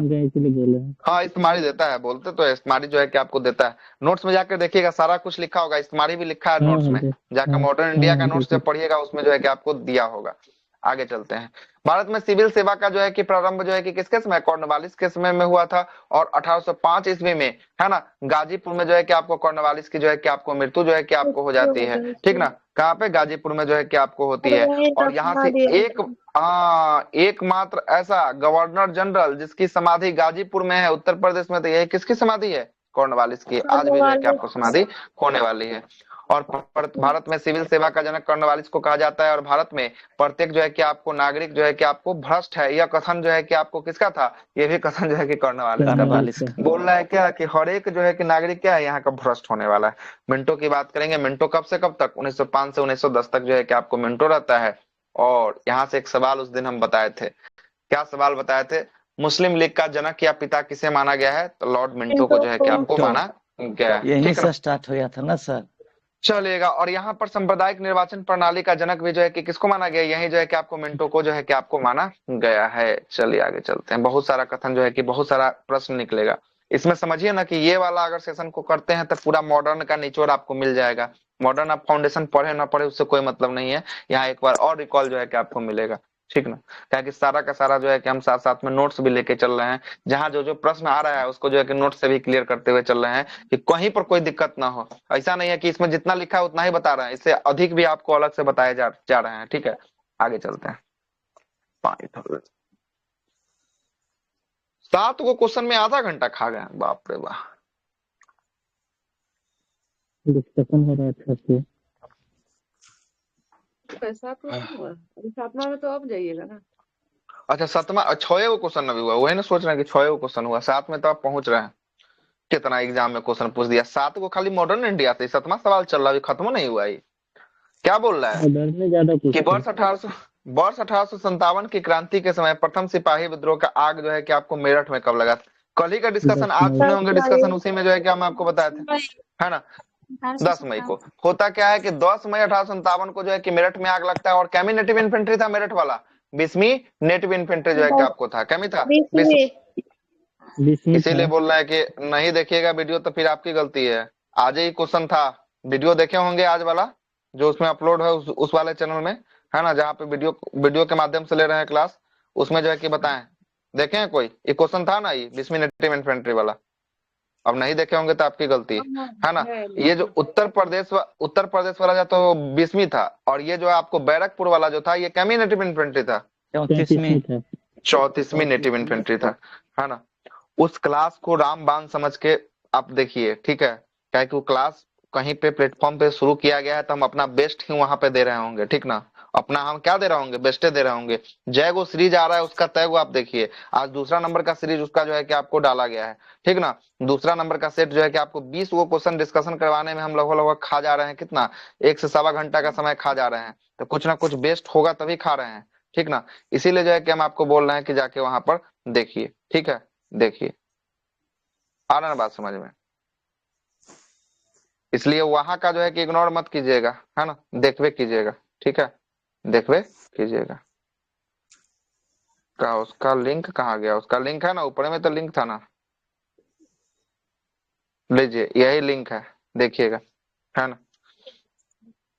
हाँ इस्तेमारी देता है, बोलते तो इस्तेमारी जो है कि आपको देता है। नोट्स में जाकर देखिएगा, सारा कुछ लिखा होगा, इस्तेमारी भी लिखा है नोट्स में। जाकर मॉडर्न इंडिया का नोट्स जब पढ़िएगा उसमें जो है कि आपको दिया होगा। आगे चलते हैं। भारत में सिविल सेवा का जो है कि प्रारंभ जो है कि किसके समय? कॉर्नवालिस के समय में हुआ था। और 1805 ईस्वी में, है ना, गाजीपुर में जो है कि आपको कॉर्नवालिस की जो है कि आपको मृत्यु जो है कि आपको हो जाती है, ठीक ना। कहाँ पे? गाजीपुर में जो है कि आपको होती है। और यहाँ से एकमात्र ऐसा गवर्नर जनरल जिसकी समाधि गाजीपुर में है उत्तर प्रदेश में, तो यही किसकी समाधि है? कॉर्नवालिस की। आज भी जो है कि आपको समाधि होने वाली है। और भारत में सिविल सेवा का जनक कॉर्नवालिस को कहा जाता है। और भारत में प्रत्येक जो है कि आपको नागरिक जो है कि आपको भ्रष्ट है, यह कथन जो है कि आपको किसका था? ये भी कथन जो है कि कॉर्नवालिस का। बोल रहा है क्या कि हर एक जो है कि नागरिक क्या है यहाँ का भ्रष्ट होने वाला है। मिंटो की बात करेंगे। मिंटो कब से कब तक? 1905 से 1910 तक जो है कि आपको मिंटो रहता है। और यहाँ से एक सवाल उस दिन हम बताए थे। क्या सवाल बताए थे? मुस्लिम लीग का जनक या पिता किसे माना गया है? तो लॉर्ड मिंटो को जो है कि आपको माना गया है। यहीं से स्टार्ट हो गया था ना सर। चलेगा। और यहाँ पर सांप्रदायिक निर्वाचन प्रणाली का जनक भी जो है कि किसको माना गया? यही जो है कि आपको मिंटो को जो है कि आपको माना गया है। चलिए आगे चलते हैं। बहुत सारा कथन जो है कि बहुत सारा प्रश्न निकलेगा इसमें। समझिए ना कि ये वाला अगर सेशन को करते हैं तो पूरा मॉडर्न का निचोड़ आपको मिल जाएगा। मॉडर्न आप फाउंडेशन पढ़े ना पढ़े उससे कोई मतलब नहीं है। यहाँ एक बार और रिकॉल जो है कि आपको मिलेगा, ठीक ना। क्या कि सारा का सारा जो है कि हम साथ साथ में नोट्स भी लेके चल रहे हैं। जहां जो जो प्रश्न आ रहा है उसको जो है कि नोट से भी क्लियर करते हुए चल रहे हैं कि कहीं पर कोई दिक्कत ना हो। ऐसा नहीं है कि इसमें जितना लिखा है उतना ही बता रहे हैं, इससे अधिक भी आपको अलग से बताए जा रहे हैं, ठीक है। आगे चलते हैं। 7 को क्वेश्चन में आधा घंटा खा गए, बाप रे बाप। डिस्कशन हो रहा है अच्छा से। सातवां में तो अब जाइएगा ना। अच्छा 7वां 6 को क्वेश्चन अभी हुआ, वही ना सोच रहे हैं कि 6 को क्वेश्चन हुआ, 7 में तो आप पहुंच रहे हैं। कितना एग्जाम में क्वेश्चन पूछ दिया। 7 को खाली मॉडर्न इंडिया से 7वां सवाल चल रहा है, खत्म नहीं हुआ। ये क्या बोल रहा है कि वर्ष 1800 वर्ष 1857 की क्रांति के समय प्रथम सिपाही विद्रोह का आग जो है कि आपको मेरठ में कब लगा था? कल ही का डिस्कशन, आज सुने होंगे डिस्कशन, उसी में जो है कि हम आपको बताए थे, है ना? 10 मई को। होता क्या है कि 10 मई 1857 को जो है कि मेरठ में आग लगता है। और कैमी नेटिव इन्फेंट्री था मेरठ वाला? 20वीं नेटिव इन्फेंट्री जो है कि आपको था। कैमी था? 20 इसीलिए बोल रहे हैं कि नहीं देखिएगा वीडियो तो फिर आपकी गलती है। आज ही क्वेश्चन था, वीडियो देखे होंगे आज वाला जो उसमें अपलोड है उस वाले चैनल में, है ना, जहाँ पे वीडियो के माध्यम से ले रहे हैं क्लास, उसमें जो है कि बताएं, देखे हैं कोई? ये क्वेश्चन था ना, ये 20वीं नेटिव इन्फेंट्री वाला। अब नहीं देखे होंगे तो आपकी गलती है ना। ये जो उत्तर प्रदेश वाला जो तो 20वीं था, और ये जो आपको बैरकपुर वाला जो था ये कैमी नेटिव इन्फेंट्री था? 34वीं नेटिव इन्फेंट्री था, है ना। उस क्लास को रामबाण समझ के आप देखिए, ठीक है, क्या कि वो क्लास कहीं पे प्लेटफॉर्म पे शुरू किया गया है तो हम अपना बेस्ट ही वहां पे दे रहे होंगे, ठीक ना। अपना हम क्या दे रहे होंगे? बेस्टे दे रहे होंगे। जय गो सीरीज आ रहा है उसका तय आप देखिए, आज दूसरा नंबर का सीरीज उसका जो है कि आपको डाला गया है, ठीक ना। दूसरा नंबर का सेट जो है कि आपको 20 गो क्वेश्चन डिस्कशन करवाने में हम लगभग खा जा रहे हैं कितना, 1 से सवा घंटा का समय खा जा रहे हैं। तो कुछ ना कुछ बेस्ट होगा तभी खा रहे हैं, ठीक ना। इसीलिए जो है कि हम आपको बोल रहे हैं कि जाके वहां पर देखिए, ठीक है, देखिए, आ रहा ना बात समझ में? इसलिए वहां का जो है कि इग्नोर मत कीजिएगा, है ना, देखवे कीजिएगा, ठीक है, देखवे कीजिएगा। का उसका लिंक कहाँ गया? उसका लिंक है ना, ऊपर में तो लिंक था ना, लीजिए यही लिंक है, देखिएगा, है ना।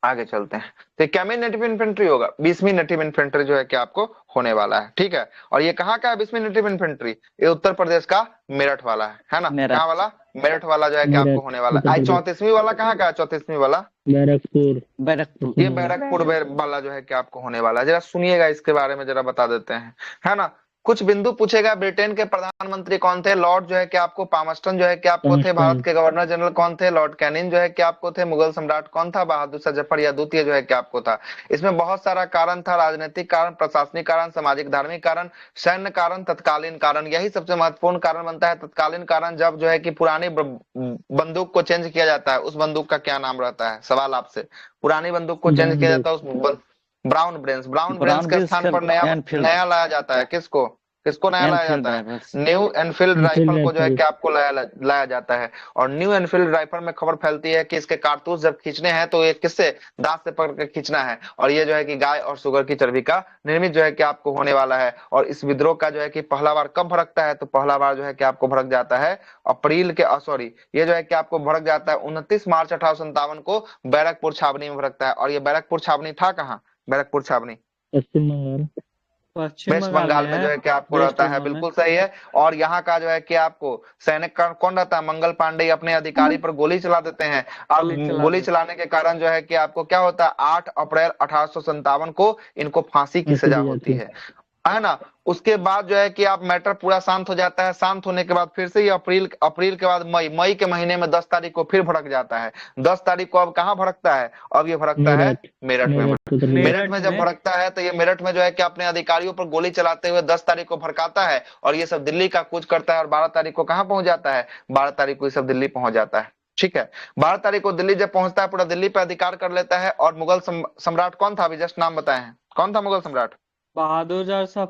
आगे चलते हैं। तो कैमी नेटिव इन्फेंट्री होगा, 20वीं नेटिव इन्फेंट्री जो है कि आपको होने वाला है, ठीक है। और ये कहाँ का है 20वीं नेटिव इन्फेंट्री? ये उत्तर प्रदेश का मेरठ वाला है ना। कहाँ वाला? मेरठ वाला जो है कि आपको होने वाला है। 34वीं वाला कहाँ का है? 34वीं वाला बैरकपुर ये बैरकपुर वाला जो है कि आपको होने वाला है। जरा सुनिएगा, इसके बारे में जरा बता देते हैं, है ना। कुछ बिंदु पूछेगा। ब्रिटेन के प्रधानमंत्री कौन थे? लॉर्ड जो है कि आपको पामस्टन जो है कि आपको थे। भारत के गवर्नर जनरल कौन थे? लॉर्ड कैनिंग जो है कि आपको थे। मुगल सम्राट कौन था? बहादुर शाह जफर या द्वितीय जो है कि आपको था। इसमें बहुत सारा कारण था, राजनीतिक कारण, प्रशासनिक कारण, सामाजिक धार्मिक कारण, सैन्य कारण, तत्कालीन कारण। यही सबसे महत्वपूर्ण कारण बनता है तत्कालीन कारण। जब जो है कि पुरानी बंदूक को चेंज किया जाता है, उस बंदूक का क्या नाम रहता है? सवाल आपसे। पुरानी बंदूक को चेंज किया जाता है उस ब्राउन ब्रेंस के स्थान पर नया लाया जाता है। किसको नया लाया जाता है? न्यू एनफील्ड राइफल को जो है कि आपको लाया जाता है। और न्यू एनफील्ड राइफल में खबर फैलती है कि इसके कारतूस जब खींचने हैं तो ये किससे? दांत से पकड़ के खींचना है। और ये जो है कि गाय और सुगर की चर्बी का निर्मित जो है कि आपको होने वाला है। और इस विद्रोह का जो है कि पहला बार कब भड़कता है? तो पहला बार जो है कि आपको भड़क जाता है अप्रैल के सॉरी ये जो है कि आपको भड़क जाता है 29 मार्च 1857 को बैरकपुर छावनी में भड़कता है। और ये बैरकपुर छावनी था कहाँ? बैरकपुर छावनी पश्चिम वेस्ट बंगाल में जो है कि आपको रहता है। बिल्कुल सही है। और यहाँ का जो है कि आपको सैनिक कौन रहता है? मंगल पांडे अपने अधिकारी पर गोली चला देते हैं। अब गोली चलाने के कारण जो है कि आपको क्या होता है? 8 अप्रैल 1857 को इनको फांसी की सजा होती है ना। उसके बाद जो है कि आप मैटर पूरा शांत हो जाता है। शांत होने के बाद फिर से ये अप्रैल के बाद मई के महीने में 10 तारीख को फिर भड़क जाता है। 10 तारीख को अब कहाँ भड़कता है? अब ये भड़कता है मेरठ में। मेरठ में जब भड़कता है तो ये मेरठ में जो है कि अपने अधिकारियों पर गोली चलाते हुए 10 तारीख को भड़काता है। और ये सब दिल्ली का कूच करता है। और 12 तारीख को कहाँ पहुंच जाता है? 12 तारीख को ये सब दिल्ली पहुंच जाता है, ठीक है। 12 तारीख को दिल्ली जब पहुंचता है, पूरा दिल्ली पे अधिकार कर लेता है। और मुगल सम्राट कौन था? अभी जस्ट नाम बताए हैं, कौन था मुगल सम्राट? बहादुर शाह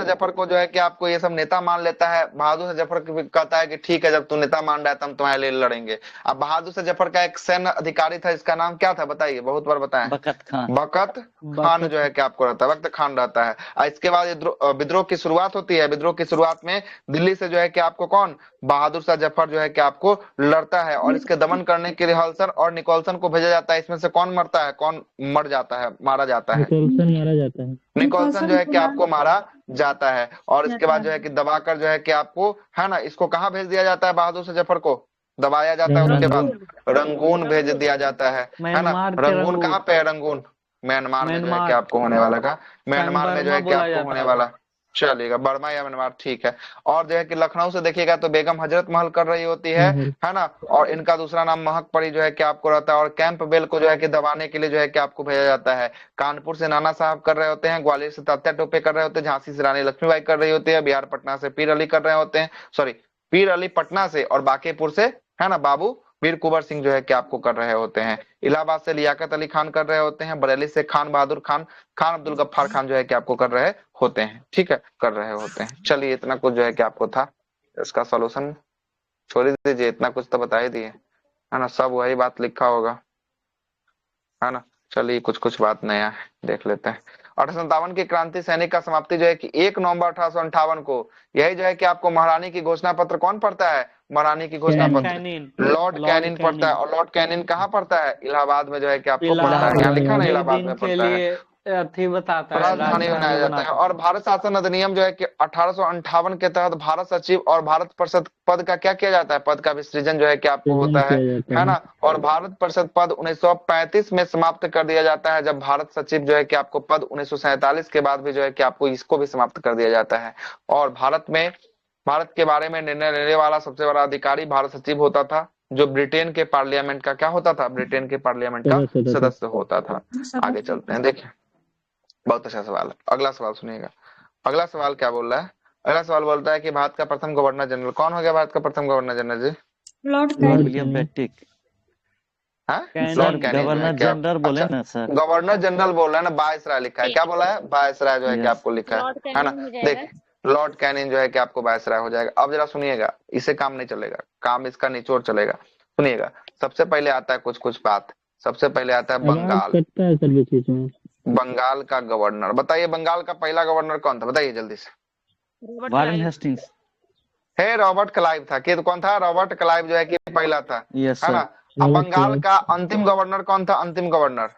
जफर को जो है कि आपको ये सब नेता मान लेता है। बहादुर शाह जफर कहता है कि ठीक है, जब तू नेता मान रहा है तो हम तुम्हारे लिए लड़ेंगे। अब बहादुर शाह जफर का एक सैन्य अधिकारी था, इसका नाम क्या था? बताइए, बहुत बार बताएं। बकत खान जो है कि आपको रहता है, वक्त खान रहता है। इसके बाद विद्रोह की शुरुआत होती है। विद्रोह की शुरुआत में दिल्ली से जो है कि आपको कौन? बहादुर शाह जफर जो है कि आपको लड़ता है। और इसके दमन करने के लिए हल्सर और निकोलसन को भेजा जाता है। इसमें से कौन मरता है? कौन मर जाता है? मारा जाता है। निकोलसन जो है कि आपको मारा जाता है। और इसके बाद जो है कि दबाकर जो है कि आपको, है ना, इसको कहाँ भेज दिया जाता है? बहादुर शाह जफर को दबाया जाता है। उसके बाद रंगून भेज दिया जाता है ना। रंगून कहाँ पे है? रंगून म्यांमार में जो है कि आपको होने वाला का, म्यांमार में जो है कि आपको होने वाला, चलिएगा, बर्मा या म्यांमार, ठीक है। और जो है कि लखनऊ से देखिएगा तो बेगम हजरत महल कर रही होती है ना। और इनका दूसरा नाम महक परी जो है कि आपको रहता है। और कैंप बेल को जो है कि दबाने के लिए जो है कि आपको भेजा जाता है। कानपुर से नाना साहब कर रहे होते हैं। ग्वालियर से तात्या टोपे कर रहे होते हैं। झांसी से रानी लक्ष्मीबाई कर रही होती है। बिहार पटना से पीर अली कर रहे होते हैं, सॉरी, पीर अली पटना से। और बांकीपुर से, है ना, बाबू वीर कुंवर सिंह जो है कि आपको कर रहे होते हैं। इलाहाबाद से लियाकत अली खान कर रहे होते हैं। बरेली से खान बहादुर खान, खान अब्दुल गफ्फार खान जो है कि आपको कर रहे होते हैं। ठीक है, कर रहे होते हैं। चलिए इतना कुछ जो है कि आपको था, इसका सॉल्यूशन छोड़ ही दीजिए, इतना कुछ तो बता ही दिए, है ना, सब वही बात लिखा होगा, है ना। चलिए कुछ कुछ बात नया है, देख लेते हैं। 1857 की क्रांति सैनिक का समाप्ति जो है कि 1 नवंबर 1858 को, यही जो है कि आपको महारानी की घोषणा पत्र कौन पढ़ता है? महारानी की घोषणा पत्र कैनिन, लॉर्ड लॉर्ड कैनिन पढ़ता है। कैनिन। और लॉर्ड कैनिन कहाँ पढ़ता है? इलाहाबाद में जो है कि आपको पढ़ता है। यहाँ इलाहाबाद लिखा ना, एक इलाहाबाद दिन में के पढ़ता है, लिए अथी बताता है, राजधानी बनाया राजधानी जाता है। बनाता और भारत शासन अधिनियम जो है कि 1858 के तहत भारत सचिव और भारत परिषद पद का क्या किया जाता है? पद का विसर्जन जो है कि आपको होता है ना। और भारत परिषद पद 1935 में समाप्त कर दिया जाता है, जब भारत सचिव जो है कि आपको पद 1947 के बाद भी जो है कि आपको इसको भी समाप्त कर दिया जाता है। और भारत के बारे में निर्णय लेने वाला सबसे बड़ा अधिकारी भारत सचिव होता था, जो ब्रिटेन के पार्लियामेंट का क्या होता था? ब्रिटेन के पार्लियामेंट का सदस्य होता था। आगे चलते हैं, देखिए बहुत अच्छा सवाल है। अगला सवाल सुनिएगा। अगला सवाल क्या बोल रहा है? अगला सवाल बोलता है कि भारत का प्रथम गवर्नर जनरल कौन हो गया? भारत का प्रथम गवर्नर जनरल जी, लॉर्ड विलियम बेंटिक। हाँ, कैनिन। लॉर्ड कैनिन जो है गवर्नर क्या? जनरल बोले अच्छा, ना सर। गवर्नर जनरल बोल रहा है ना, वायसराय लिखा है, क्या बोला है? वायसराय जो है कि यस। आपको लिखा लॉर्ड है ना। कैनिंग हो जाएगा। देखिए लॉर्ड कैनिन जो है कि आपको वायसराय हो जाएगा। अब जरा सुनिएगा, इसे काम नहीं चलेगा, काम इसका निचोड़ चलेगा। सुनिएगा, सबसे पहले आता है कुछ कुछ बात। सबसे पहले आता है बंगाल। कटता है सर बीच बीच में। बंगाल का गवर्नर बताइए, बंगाल का पहला गवर्नर कौन था? बताइए जल्दी से। Robert Warren Clive. हेस्टिंग्स। है रॉबर्ट क्लाइव था। कि कौन था? रॉबर्ट क्लाइव जो है कि पहला था, यस है सर। ना। अब बंगाल का अंतिम गवर्नर कौन था? अंतिम गवर्नर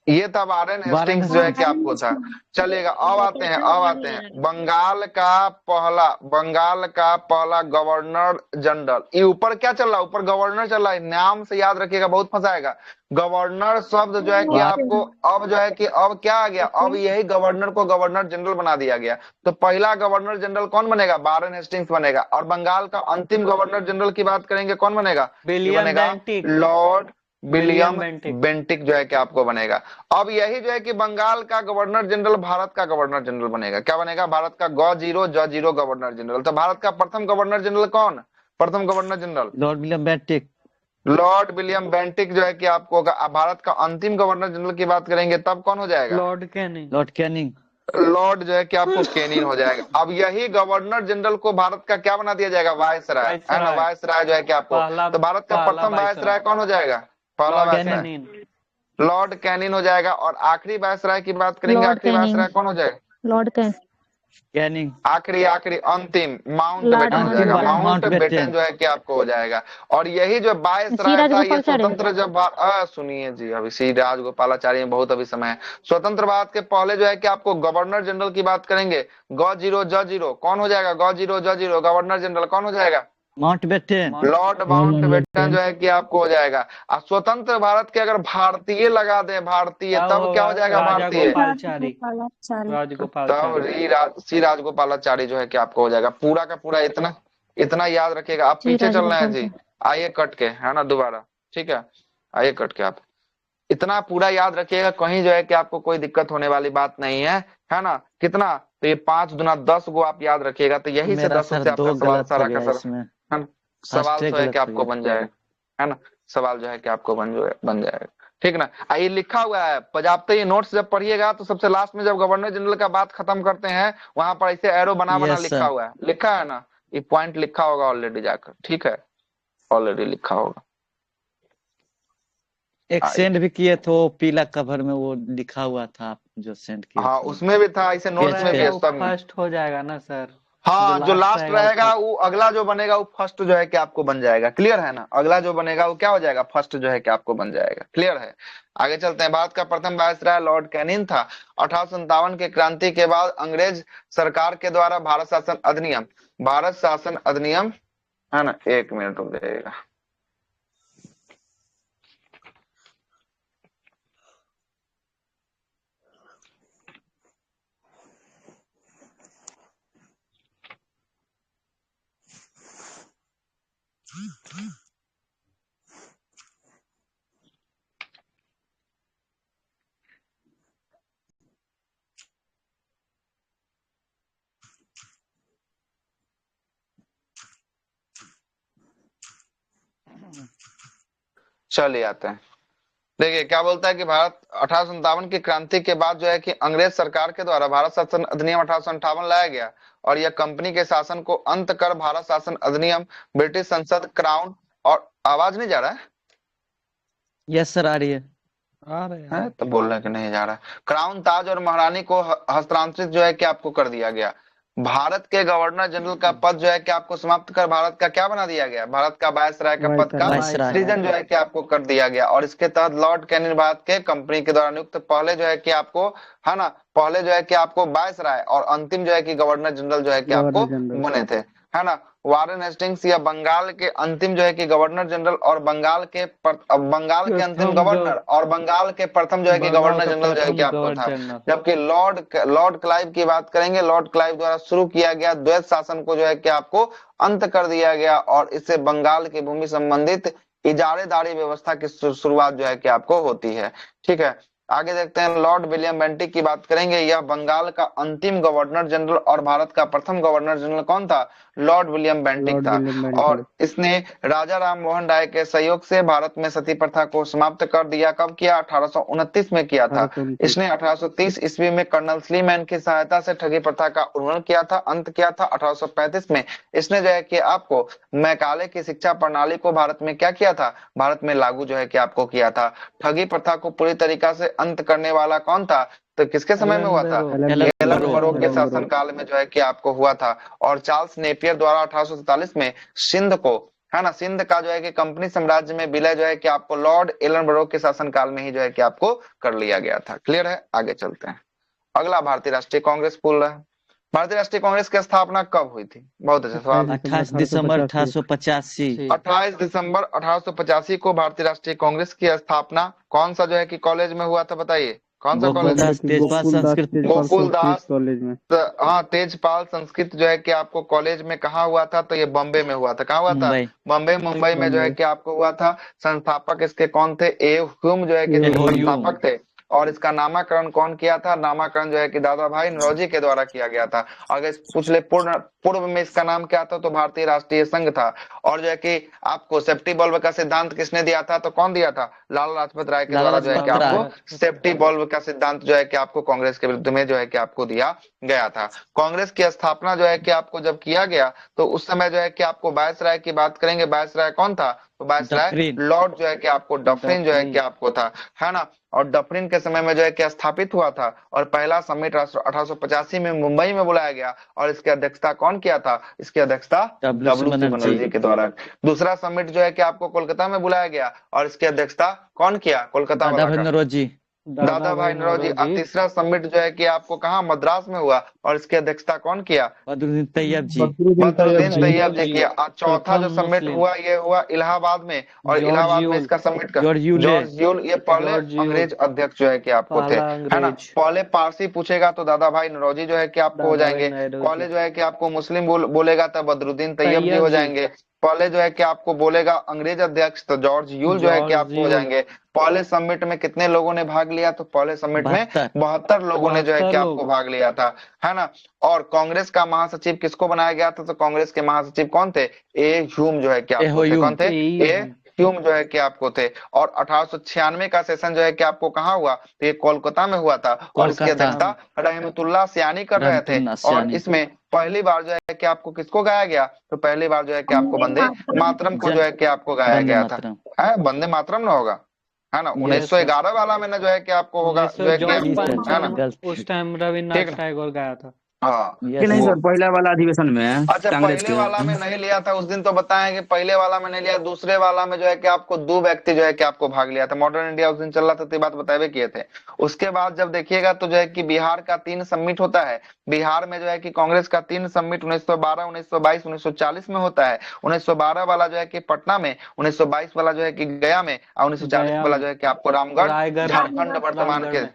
ये था वारेन वारेन हेस्टिंग्स जो है कि आपको था। चलेगा, अब आते हैं, अब आते हैं बंगाल का पहला गवर्नर जनरल। ये ऊपर क्या चल रहा है? ऊपर गवर्नर चल रहा है, नाम से याद रखिएगा, बहुत फंसाएगा। गवर्नर शब्द जो है कि आपको अब जो है कि अब क्या आ गया? अब यही गवर्नर को गवर्नर जनरल बना दिया गया। तो पहला गवर्नर जनरल कौन बनेगा? वारेन हेस्टिंग्स बनेगा। और बंगाल का अंतिम गवर्नर जनरल की बात करेंगे, कौन बनेगा? ये विलियम बनेगा Bentinck. Lord William Bentinck. Bentinck जो है कि आपको बनेगा। अब यही जो है कि बंगाल का गवर्नर जनरल भारत का गवर्नर जनरल बनेगा। क्या बनेगा? भारत का ग0 गवर्नर जनरल। तो भारत का प्रथम गवर्नर जनरल कौन? प्रथम governor general Lord William Bentinck. Lord William Bentinck जो है कि आपको होगा। अब भारत का अंतिम गवर्नर जनरल की बात करेंगे, तब कौन हो जाएगा? Lord Canning. Lord Canning. Lord जो है कि आपको केनिन हो जाएगा। अब यही गवर्नर जनरल को भारत का क्या बना दिया जाएगा? वायसराय, है ना। वायसराय। वायसराय जो है कि आपको, पहला तो भारत का पहला प्रथम वायसराय वायसराय कौन हो जाएगा? पहला Lord viceroy Canning. Lord Canning हो जाएगा। और आखिरी वायसराय की बात करेंगे, लॉर्ड आखिरी कैनिंग। वायसराय कौन हो जाएगा? Lord Canning. कैनिंग। आखिरी आखिरी अंतिम माउंट लॉर्ड बेटन हो अंतिम जाएगा। Mount Mountbatten Batten. जो है कि आपको हो जाएगा। और यही जो वायसराय सी था, ये राजगोपालाचारी। स्वतंत्र जब सुनिए जी, अभी श्री राजगोपालाचारी में बहुत अभी समय है। स्वतंत्र भारत के पहले जो है कि आपको गवर्नर जनरल की बात करेंगे, ग0 कौन हो जाएगा? ग0 गवर्नर जनरल कौन हो जाएगा? Mountbatten. Lord Mountbatten जो है कि आपको हो जाएगा। और स्वतंत्र भारत के अगर भारतीय लगा दें, भारतीय, तब तब क्या होगा हो जाएगा? राजा भारतीय। गोपालचारी। राजगोपालाचारी। तब राजगोपालचारी। श्री राजगोपालाचारी जो है कि आपको हो जाएगा। पूरा का पूरा इतना इतना याद रखिएगा। आप श्री पीछे चलना है जी, राजगोपालाचारी। आइए कट के, है ना, दोबारा। ठीक है, आइए कट के। आप इतना पूरा याद रखिएगा, कहीं जो है कि आपको कोई दिक्कत होने वाली बात नहीं है ना। कितना? तो ये 5 दुना 10 गो आप याद रखिएगा। तो यही से मेरा 10 सर से आपका 2 सवाल गलत हो सारा का गया सारा, इसमें। है ना, सवाल फर्स्ट जो है कि गलत हो आपको गया। बन जाएगा, है ना। सवाल जो है कि आपको बन जाएगा। ठीक ना। ये लिखा हुआ है, बजाते ही नोट्स जब पढ़िएगा तो सबसे लास्ट में जब गवर्नर जनरल का बात खत्म करते हैं, वहां पर ऐसे एरो बना बना यस लिखा सर। हुआ है, लिखा है ना। ये पॉइंट लिखा होगा ऑलरेडी जाकर, ठीक है, ऑलरेडी लिखा होगा। एक आइए, सेंड भी किए थे, वो पीला कवर में वो लिखा हुआ था, आप जो सेंड किए हाँ थे। उसमें भी था, ऐसे नोट्स में भी रहेगा है, वो सब में। फर्स्ट हो जाएगा ना सर। हाँ, जो लास्ट लास्ट रहेगा रहेगा वो वो अगला जो बनेगा वो फर्स्ट जो है कि आपको बन जाएगा। क्लियर है ना। अगला जो बनेगा वो क्या हो जाएगा? फर्स्ट जो है कि आपको बन जाएगा। क्लियर है। आगे चलते हैं। भारत का प्रथम वायसराय लॉर्ड कैनिन था। 1857 के क्रांति के बाद अंग्रेज सरकार के द्वारा भारत शासन अधिनियम, है ना, 1 मिनट रुक जाइएगा। चलिए आते हैं। देखिए क्या बोलता है कि भारत 1857 की क्रांति के बाद जो है कि अंग्रेज सरकार के द्वारा भारत शासन अधिनियम 1858 लाया गया और यह कंपनी के शासन को अंत कर भारत शासन अधिनियम ब्रिटिश संसद क्राउन और आवाज नहीं जा रहा है? यस सर, आ रही है। आ रहे है हैं। तो बोल रहे कि नहीं जा रहा। क्राउन ताज और महारानी को हस्तांतरित जो है कि आपको कर दिया गया। भारत के गवर्नर जनरल का पद जो है कि आपको समाप्त कर भारत का क्या बना दिया गया? भारत का वायसराय का पद का वायसराय। सृजन जो है कि आपको कर दिया गया और इसके तहत लॉर्ड कैनिंग भारत के कंपनी के द्वारा नियुक्त पहले जो है कि आपको, है ना, पहले जो है कि आपको वायसराय और अंतिम जो है कि गवर्नर जनरल जो है कि आपको बने थे, है ना। वारेन हेस्टिंग्स या बंगाल के अंतिम जो है कि गवर्नर जनरल और बंगाल के अंतिम गवर्नर और बंगाल के प्रथम जो है कि गवर्नर जनरल जो है कि आपको था। जबकि लॉर्ड क्लाइव की बात करेंगे, लॉर्ड क्लाइव द्वारा शुरू किया गया द्वैत शासन को जो है कि आपको अंत कर दिया गया और इससे बंगाल की भूमि संबंधित इजारेदारी व्यवस्था की शुरुआत जो है कि आपको होती है। ठीक है, आगे देखते हैं। लॉर्ड विलियम बेंटिक की बात करेंगे। यह बंगाल का अंतिम गवर्नर जनरल और भारत का प्रथम गवर्नर जनरल कौन था? लॉर्ड विलियम बेंटिक था। और इसने राजा राम मोहन राय के सहयोग से भारत में सती प्रथा को समाप्त कर दिया। कब किया? 1829 में किया था। इसने 1830 ईस्वी में कर्नल स्लीमैन की सहायता से ठगी प्रथा का उन्मूलन किया था, अंत किया था। 1835 में इसने जो है कि आपको मैकाले की शिक्षा प्रणाली को भारत में क्या किया था? भारत में लागू जो है कि आपको किया था। ठगी प्रथा को पूरी तरीका से अंत करने वाला कौन था? तो किसके समय में हुआ था? एलन बरो के शासन काल में जो है कि आपको हुआ था। और चार्ल्स नेपियर द्वारा 1847 में सिंध को, है ना, सिंध का जो है कि कंपनी साम्राज्य में विलय जो है कि आपको लॉर्ड एलन बरो के शासन काल में ही जो है कि आपको कर लिया गया था। क्लियर है? आगे चलते हैं। अगला, भारतीय राष्ट्रीय कांग्रेस बोल रहा है। भारतीय राष्ट्रीय कांग्रेस की स्थापना कब हुई थी? बहुत अच्छा सवाल। 28 दिसंबर 1885। 28 दिसंबर 1885 को भारतीय राष्ट्रीय कांग्रेस की स्थापना कौन सा जो है कि कॉलेज में हुआ था? बताइए कौन सा कॉलेज? गोकुलदास तेजपाल संस्कृत गोकुलदास कॉलेज में। हाँ, तेजपाल संस्कृत जो है कि आपको कॉलेज में कहाँ हुआ था? तो ये बॉम्बे में हुआ था। कहाँ हुआ था? मुंबई में जो है कि आपको हुआ था। संस्थापक इसके कौन थे? ए ह्यूम जो है कि संस्थापक थे। और इसका नामकरण कौन किया था? नामकरण जो है कि दादा भाई नौरोजी के द्वारा किया गया था। अगर पूछ ले पूर्व में इसका नाम क्या था? तो भारतीय राष्ट्रीय संघ था। और जो है कि आपको सेफ्टी बल्ब का सिद्धांत किसने दिया था? तो कौन दिया था? लाला लाजपत राय के द्वारा जो है कि आपको सेफ्टी बल्ब का सिद्धांत जो है कि आपको कांग्रेस के विरुद्ध में जो है कि आपको दिया गया था। कांग्रेस की स्थापना जो है कि आपको जब किया गया तो उस समय जो है कि आपको वायसराय की बात करेंगे। वायसराय कौन था? तो वायसराय लॉर्ड जो है कि आपको डफरिन जो है कि आपको था, है ना। और डफरिन के समय में जो है कि स्थापित हुआ था और पहला समिट 1885 में मुंबई में बुलाया गया और इसकी अध्यक्षता कौन किया था? इसकी अध्यक्षता डब्ल्यू सी बनर्जी के द्वारा। दूसरा समिट जो है कि आपको कोलकाता में बुलाया गया और इसकी अध्यक्षता कौन किया? कोलकाता वाला दादा भाई नौरोजी। और तीसरा समिट जो है कि आपको कहाँ? मद्रास में हुआ और इसकी अध्यक्षता कौन किया? बदरुद्दीन तैयब जी किया। और चौथा जो समिट हुआ ये हुआ इलाहाबाद में और इलाहाबाद में इसका समिट का जॉर्ज यूल, ये पहले अंग्रेज अध्यक्ष जो है कि आपको थे, है ना। पहले पारसी पूछेगा तो दादा भाई नौरोजी जो है कि आपको हो जाएंगे। पहले जो है कि आपको मुस्लिम बोलेगा तो बदरुद्दीन तैयब जी हो जाएंगे। पहले जो है कि आपको बोलेगा अंग्रेज अध्यक्ष तो जॉर्ज यूल जो है कि आपको हो जाएंगे। पहले समिट में कितने लोगों ने भाग लिया? तो पहले समिट में 72 लोगों ने जो है कि आपको भाग लिया था, है ना। और कांग्रेस का महासचिव किसको बनाया गया था? तो कांग्रेस के महासचिव कौन थे? ए ह्यूम जो है कि आपको थे। कौन थे? ए ह्यूम जो है कि आपको थे। और 1896 का सेशन जो है कि आपको कहाँ हुआ? तो ये कोलकाता में हुआ था और इसकी अध्यक्षता रहमतुल्लाह सियानी कर रहे थे। और इसमें पहली बार जो है कि आपको किसको गाया गया? तो पहली बार जो है कि आपको वंदे मातरम को जो है कि आपको गाया गया था। है वंदे मातरम ना होगा, है ना। 1911 वाला में ना जो है कि आपको होगा जो है कि, है ना, उस टाइम रविन्द्रनाथ टैगोर गाया था। हाँ कि नहीं सर, पहला वाला अधिवेशन में अच्छा पहले वाला में नहीं लिया था। उस दिन तो बताएं कि पहले वाला में नहीं लिया। दूसरे वाला में जो है कि आपको 2 व्यक्ति जो है कि आपको भाग लिया था। मॉडर्न इंडिया उस दिन चल रहा था तो बात बताए किए थे। उसके बाद जब देखिएगा तो जो है कि बिहार का 3 समिट होता है। बिहार में जो है कि कांग्रेस का 3 समिट 1912, 1922, 1940 में होता है। 1912 वाला जो है कि पटना में, 1922 वाला जो है कि गया में और 1940 वाला जो है कि आपको रामगढ़ झारखंड वर्तमान के।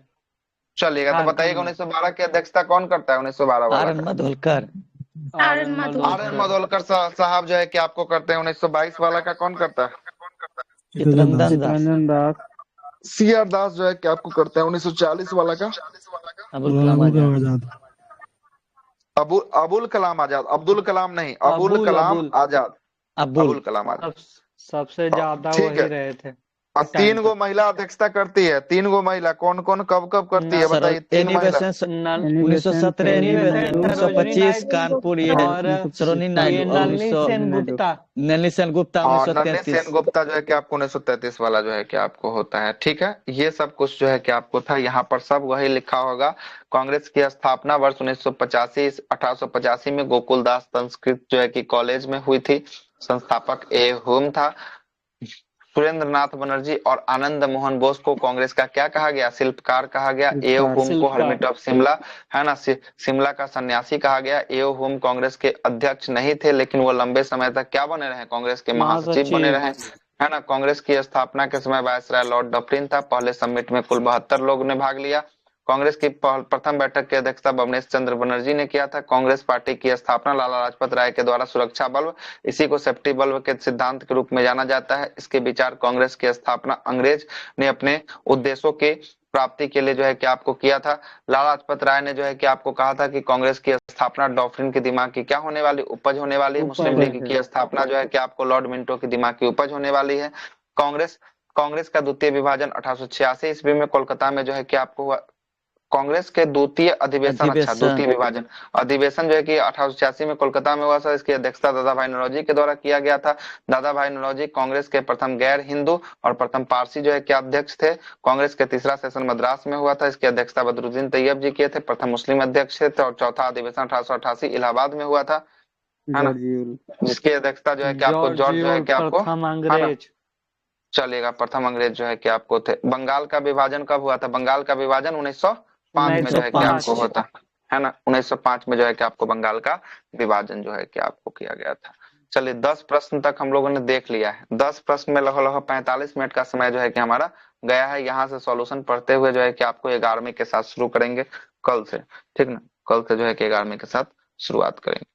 चलिएगा तो बताइएगा 1912 की अध्यक्षता कौन करता है? 1912 वाला आर मधोलकर साहब जो है कि आपको करते हैं। 1922 वाला का कौन करता है? चित्तरंजन दास। सीआर दास जो है कि आपको करते हैं। 1940 वाला का अबुल कलाम आजाद। अबुल कलाम आजाद। अब्दुल कलाम नहीं, अबुल कलाम आजाद। अबुल कलाम आजाद सबसे ज्यादा वही रहे थे। और टाइम 3 गो महिला अध्यक्षता करती है, 3 गो महिला कौन कौन कब कब करती है ना, सर बताइए? 3 एनी महिला। बेसेंट नल 1917 एनी बेसेंट, सरोजिनी 1925 नायडू कानपुर ये और सरोनी ये नायडू और नलिनी सेन गुप्ता। नलिनी सेन गुप्ता और नन्हे 1933। सेन गुप्ता जो है कि आपको 1933 वाला जो है कि आपको होता है। ठीक है, ये सब कुछ जो है कि आपको था, यहाँ पर सब वही लिखा होगा। कांग्रेस की स्थापना वर्ष 1985 1885 में गोकुलदास संस्कृत जो है कि कॉलेज में हुई थी। संस्थापक ए हुम था। सुरेंद्र नाथ बनर्जी और आनंद मोहन बोस को कांग्रेस का क्या कहा गया? शिल्पकार कहा गया। ए हुम को शिल्पकार। हर्मिट ऑफ शिमला, है ना, शिमला का सन्यासी कहा गया। ए हुम कांग्रेस के अध्यक्ष नहीं थे, लेकिन वो लंबे समय तक क्या बने रहे? कांग्रेस के महासचिव बने रहे, है ना। कांग्रेस की स्थापना के समय वायसराय लॉर्ड डफरिन था। पहले समिट में कुल 72 लोगों ने भाग लिया। कांग्रेस की प्रथम बैठक की अध्यक्षता भवनेश चंद्र बनर्जी ने किया था। कांग्रेस पार्टी की स्थापना लाला लाजपत राय के द्वारा सुरक्षा बल्ब, इसी को सेफ्टी बल्ब के सिद्धांत के रूप में जाना जाता है। इसके विचार कांग्रेस की स्थापना अंग्रेज ने अपने उद्देश्यों के प्राप्ति के लिए जो है कि आपको किया था। लाला लाजपत राय ने जो है कि आपको कहा था कि कांग्रेस की स्थापना डॉक्ट्रिन के दिमाग की क्या होने वाली? उपज होने वाली। मुस्लिम लीग की स्थापना जो है कि आपको लॉर्ड मिंटो की दिमाग की उपज होने वाली है। कांग्रेस कांग्रेस का द्वितीय विभाजन 1886 ईस्वी में कोलकाता में जो है कि आपको हुआ। कांग्रेस के द्वितीय अधिवेशन, अच्छा द्वितीय विभाजन अधिवेशन जो है कि 1886 में कोलकाता में हुआ था। इसकी अध्यक्षता दादा भाई नौरोजी के द्वारा किया गया था। दादा भाई नौरोजी कांग्रेस के प्रथम गैर हिंदू और प्रथम पारसी जो है कि अध्यक्ष थे। कांग्रेस के तीसरा सेशन मद्रास में हुआ था। इसकी अध्यक्षता बदरुद्दीन तैयब जी किए थे, प्रथम मुस्लिम अध्यक्ष थे। और चौथा अधिवेशन 1888 इलाहाबाद में हुआ था, है ना, जिसकी अध्यक्षता जो है कि आपको जॉर्ज जो है कि आपको, प्रथम है ना, अंग्रेज। चलेगा। प्रथम अंग्रेज जो है कि आपको थे। बंगाल का विभाजन कब हुआ था? बंगाल का विभाजन 1905 में जो है कि आपको 1905। होता है ना। 1905 में जो है कि आपको बंगाल का विभाजन जो है कि आपको किया गया था। चलिए 10 प्रश्न तक हम लोगों ने देख लिया है। 10 प्रश्न में लगभग 45 मिनट का समय जो है कि हमारा गया है। यहाँ से सॉल्यूशन पढ़ते हुए जो है कि आपको 11वीं के साथ शुरू करेंगे कल से, ठीक ना। कल से जो है कि 11वीं के साथ शुरुआत करेंगे।